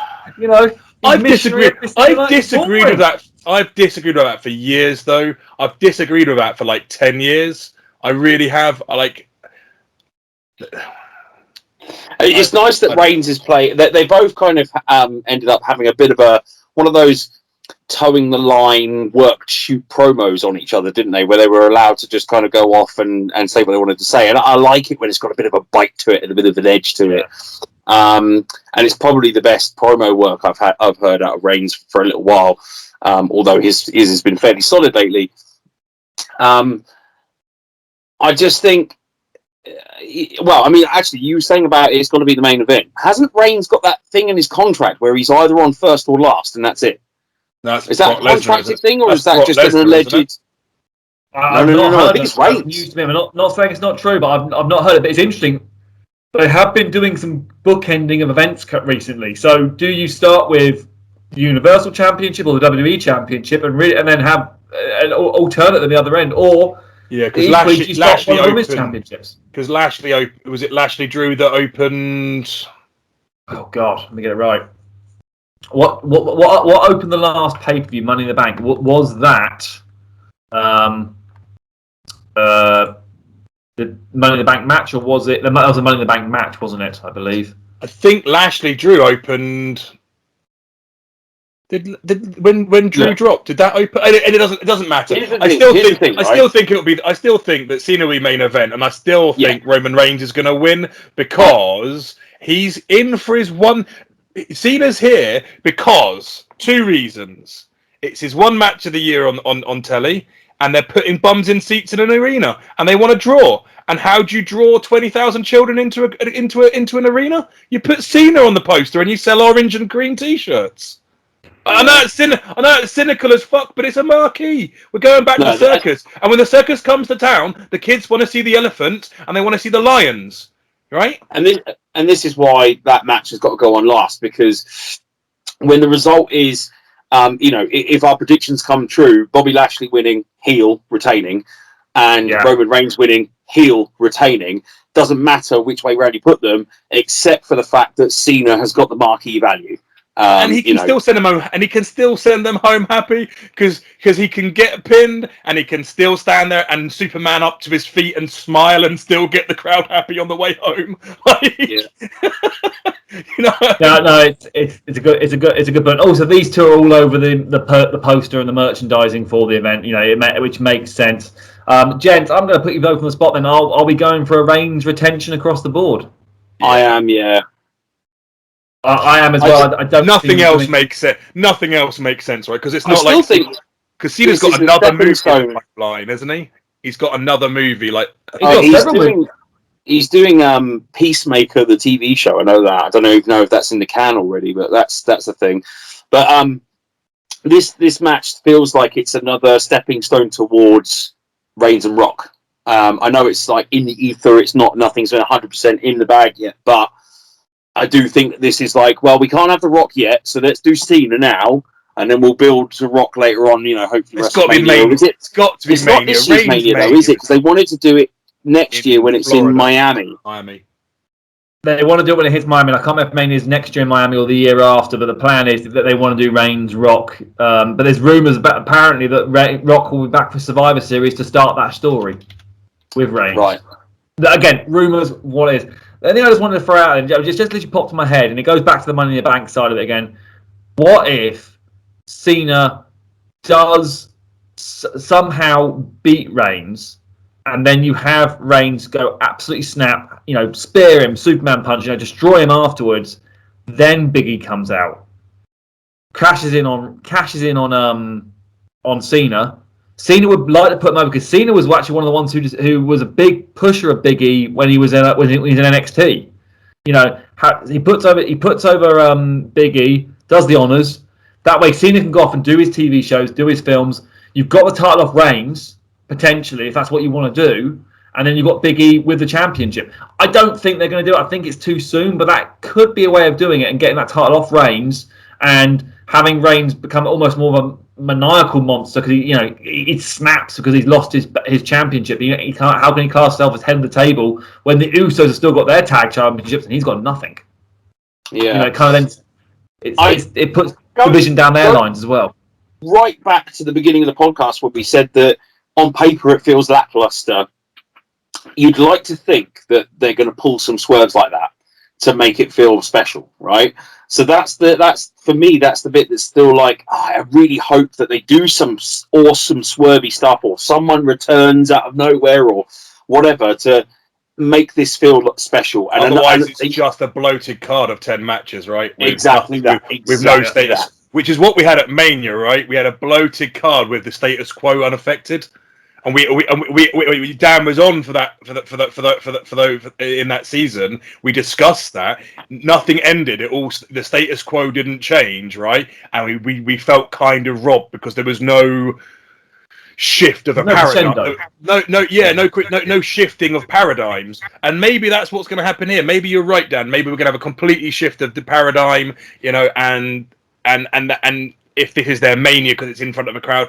I've disagreed with that. I've disagreed with that for years, though. I've disagreed with that for like 10 years. I really have. It's nice that Reigns is playing. They both kind of ended up having a bit of one of those towing the line work shoot promos on each other, didn't they? Where they were allowed to just kind of go off and say what they wanted to say. And I like it when it's got a bit of a bite to it and a bit of an edge to it. And it's probably the best promo work I've heard out of Reigns for a little while. Although his has been fairly solid lately. I just think, actually, you were saying about it's going to be the main event. Hasn't Reigns got that thing in his contract where he's either on first or last, and that's it? Is that a contracted thing, or is that just an alleged? No. I think it's Reigns. I'm not saying it's not true, but I've not heard it. But it's interesting. They have been doing some bookending of events recently. So, do you start with the Universal Championship or the WWE Championship, and then have an alternate at the other end, or because Lashley opened championships? Because was it Lashley Drew that opened? Oh God, let me get it right. What opened the last pay-per-view, Money in the Bank? What was that? The Money in the Bank match, or was it? That was a Money in the Bank match, wasn't it? I believe. I think Lashley Drew opened. When Drew dropped, did that open? And it doesn't matter. I still think that Cena will be main event, and I still think Roman Reigns is going to win because he's in for his one. Cena's here because two reasons. It's his one match of the year on telly, and they're putting bums in seats in an arena, and they want to draw. And how do you draw 20,000 children into an arena? You put Cena on the poster, and you sell orange and green T-shirts. I know it's cynical as fuck, but it's a marquee. We're going back to the circus, and when the circus comes to town, the kids want to see the elephant and they want to see the lions, right? And this is why that match has got to go on last, because when the result is, if our predictions come true, Bobby Lashley winning, heel retaining, and Roman Reigns winning, heel retaining, doesn't matter which way round you put them, except for the fact that Cena has got the marquee value. And he can still send them home, and he can still send them home happy because he can get pinned, and he can still stand there and Superman up to his feet and smile and still get the crowd happy on the way home. It's a good point. Also, these two are all over the poster and the merchandising for the event. Which makes sense. Gents, I'm going to put you both on the spot. Then I'll be going for a Reigns retention across the board. I am, yeah. I am as well. I don't. Nothing else makes sense. Nothing else makes sense, right? Because it's not because Cena's got another move in the pipeline, isn't he? He's got another movie. Like he's doing Peacemaker, the TV show. I know that. I don't know if that's in the can already, but that's the thing. But this match feels like it's another stepping stone towards Reigns and Rock. I know it's like in the ether. It's nothing's 100% in the bag yet, but I do think that this is like, well, we can't have the Rock yet, so let's do Cena now. And then we'll build to Rock later on, hopefully. It's got to be Mania. It's got to be Mania. Not this year's Mania, though, is it? Because they wanted to do it next year when it's Florida. In Miami. They want to do it when it hits Miami. I can't remember if Mania is next year in Miami or the year after, but the plan is that they want to do Reigns, Rock. But there's rumours apparently that Rock will be back for Survivor Series to start that story with Reigns. Right. Again, rumours, what is. The thing I just wanted to throw out, and just literally popped in my head, and it goes back to the Money in the Bank side of it again. What if Cena does somehow beat Reigns, and then you have Reigns go absolutely snap, spear him, Superman punch, destroy him afterwards. Then Big E comes out, cashes in on Cena. Cena would like to put him over because Cena was actually one of the ones who was a big pusher of Big E when he was in NXT. He puts over Big E, does the honors. That way, Cena can go off and do his TV shows, do his films. You've got the title off Reigns, potentially, if that's what you want to do. And then you've got Big E with the championship. I don't think they're going to do it. I think it's too soon, but that could be a way of doing it and getting that title off Reigns and having Reigns become almost more of a maniacal monster because he snaps because he's lost his championship. He can't. How can he class himself as head of the table when the Usos have still got their tag championships and he's got nothing? Yeah, it kind of then it puts division down their lines as well. Right back to the beginning of the podcast where we said that on paper it feels lackluster. You'd like to think that they're going to pull some swerves like that to make it feel special, right? So that's for me, that's the bit that's still like, I really hope that they do some awesome swervy stuff or someone returns out of nowhere or whatever to make this feel special. And otherwise, it's just a bloated card of 10 matches, right? With no status. Which is what we had at Mania, right? We had a bloated card with the status quo unaffected, and we Dan was on for those in that season. We discussed that. Nothing ended. The status quo didn't change, right? And we felt kind of robbed because there was no shift of a paradigm. No shifting of paradigms. And maybe that's what's going to happen here. Maybe you're right, Dan. Maybe we're going to have a completely shift of the paradigm, and if this is their Mania because it's in front of a crowd,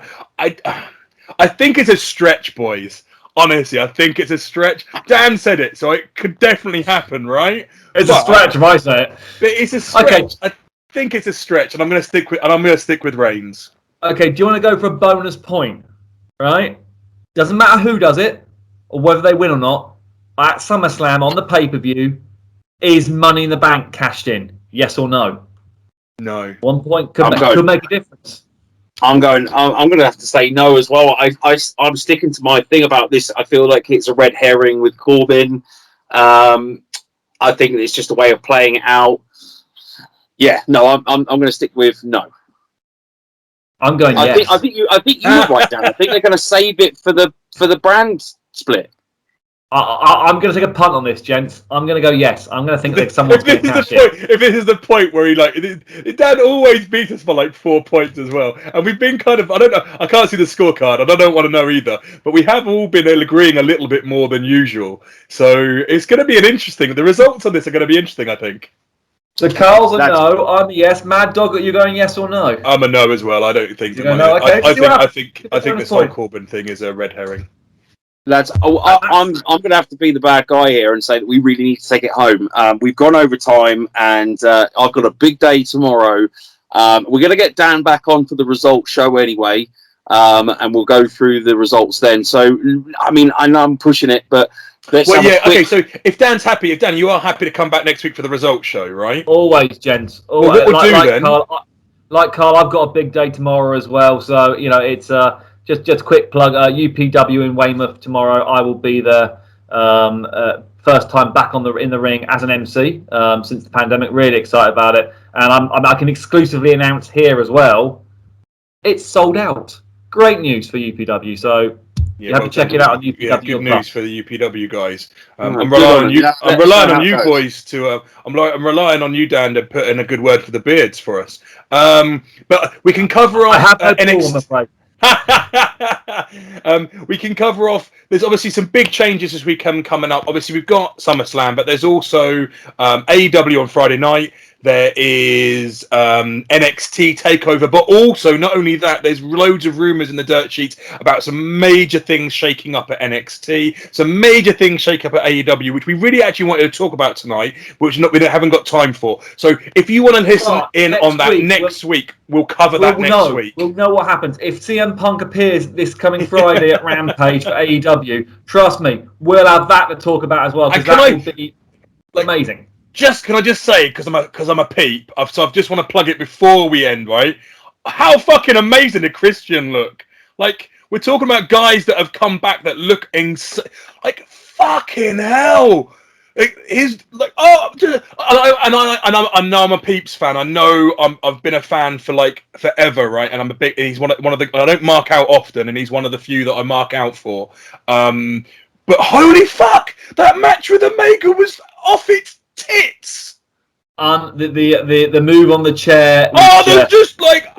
I think it's a stretch, boys. Honestly, I think it's a stretch. Dan said it, so it could definitely happen, right? It's a stretch if I say it. But it's a stretch. Okay. I think it's a stretch, and I'm going to stick with Reigns. Okay, do you want to go for a bonus point? Right? Doesn't matter who does it or whether they win or not. At SummerSlam on the pay-per-view, is Money in the Bank cashed in? Yes or no? No. 1 point could make a difference. I'm going to have to say no as well. I'm sticking to my thing about this. I feel like it's a red herring with Corbin. I think it's just a way of playing it out. Yeah, no, I'm going to stick with no. I'm going yes. I think you were right, Dan. I think they're going to save it for the brand split. I'm going to take a punt on this, gents. I'm going to go yes. I'm going to think that someone's going to cash it. If this is the point where Dan always beats us by like 4 points as well, and we've been kind of, I don't know, I can't see the scorecard, and I don't want to know either, but we have all been agreeing a little bit more than usual. So it's going to be the results on this are going to be interesting, I think. So Karl's a no, I'm a yes. Mad Dog, are you going yes or no? I'm a no as well. I don't think. No, okay. I think this whole Corbin thing is a red herring. Lads, I'm going to have to be the bad guy here and say that we really need to take it home. We've gone over time, and I've got a big day tomorrow. We're going to get Dan back on for the results show anyway, and we'll go through the results then. So, I mean, I know I'm pushing it, but okay. So if Dan, you are happy to come back next week for the results show, right? Always, gents. Always. Well, what we'll do then? Karl, I've got a big day tomorrow as well. So it's Just a quick plug, UPW in Weymouth tomorrow. I will be there. First time back in the ring as an MC since the pandemic. Really excited about it. And I can exclusively announce here as well, it's sold out. Great news for UPW. So You have to check it out on UPW. Yeah, good news for the UPW guys. I'm good relying on on you. you. I'm Let's relying know on how you it goes. boys to. I'm relying on you, Dan, to put in a good word for the beards for us. But we can cover off I have no NXT. I'm afraid. We can cover off. There's obviously some big changes as we come coming up. Obviously, we've got SummerSlam, but there's also AEW on Friday night. There is NXT Takeover, but also not only that, there's loads of rumors in the dirt sheets about some major things shaking up at NXT, some major things shaking up at AEW, which we really actually wanted to talk about tonight, which we haven't got time for. So if you want to listen in on that next week, we'll cover that next week. We'll know what happens. If CM Punk appears this coming Friday at Rampage for AEW, trust me, we'll have that to talk about as well, because that will be amazing. Can I just say, because I'm a peep, so I just want to plug it before we end, right? How fucking amazing did Christian look? Like, we're talking about guys that have come back that look like fucking hell. He's like, I know I'm a Peeps fan. I know I've been a fan for like forever, right? And he's one of the I don't mark out often, and he's one of the few that I mark out for. But holy fuck, that match with Omega was off its tits. The move on the chair. They're just like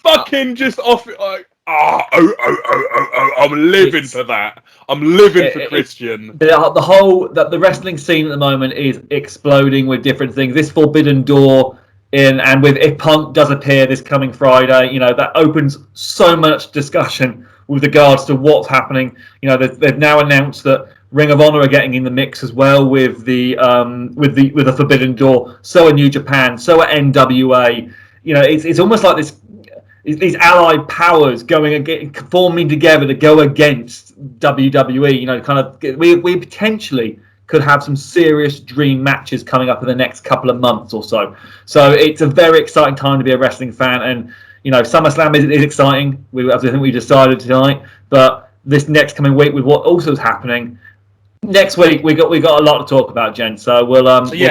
fucking just off it. Like, I'm living for that. I'm living for Christian. The wrestling scene at the moment is exploding with different things. This Forbidden Door if Punk does appear this coming Friday, that opens so much discussion with regards to what's happening. They've now announced that Ring of Honor are getting in the mix as well with the Forbidden Door. So are New Japan. So are NWA. It's almost like these allied powers forming together to go against WWE. We potentially could have some serious dream matches coming up in the next couple of months or so. So it's a very exciting time to be a wrestling fan, and SummerSlam is exciting. I think we decided tonight, but this next coming week with what also is happening. Next week we got a lot to talk about, Jen. So we'll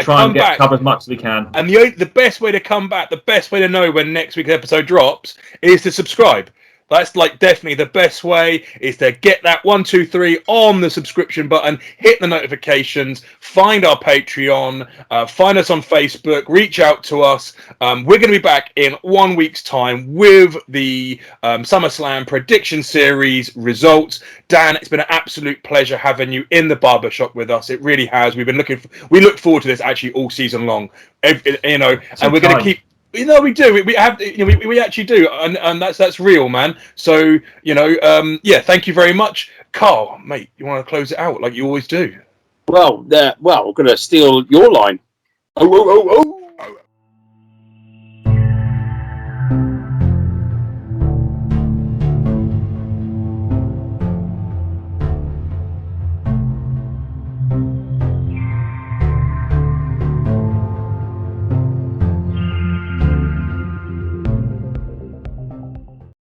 try and cover as much as we can. And the best way to come back, the best way to know when next week's episode drops is to subscribe. That's like definitely the best way, is to get that 1, 2, 3 on the subscription button, hit the notifications, find our Patreon, find us on Facebook, reach out to us. We're going to be back in 1 week's time with the SummerSlam prediction series results. Dan, it's been an absolute pleasure having you in the Barber Shop with us. It really has. We look forward to this actually all season long. And we're going to keep. We do. We have. We actually do, and that's real, man. So thank you very much, Karl, mate. You want to close it out like you always do? Well, we're going to steal your line. Oh, oh, oh, oh.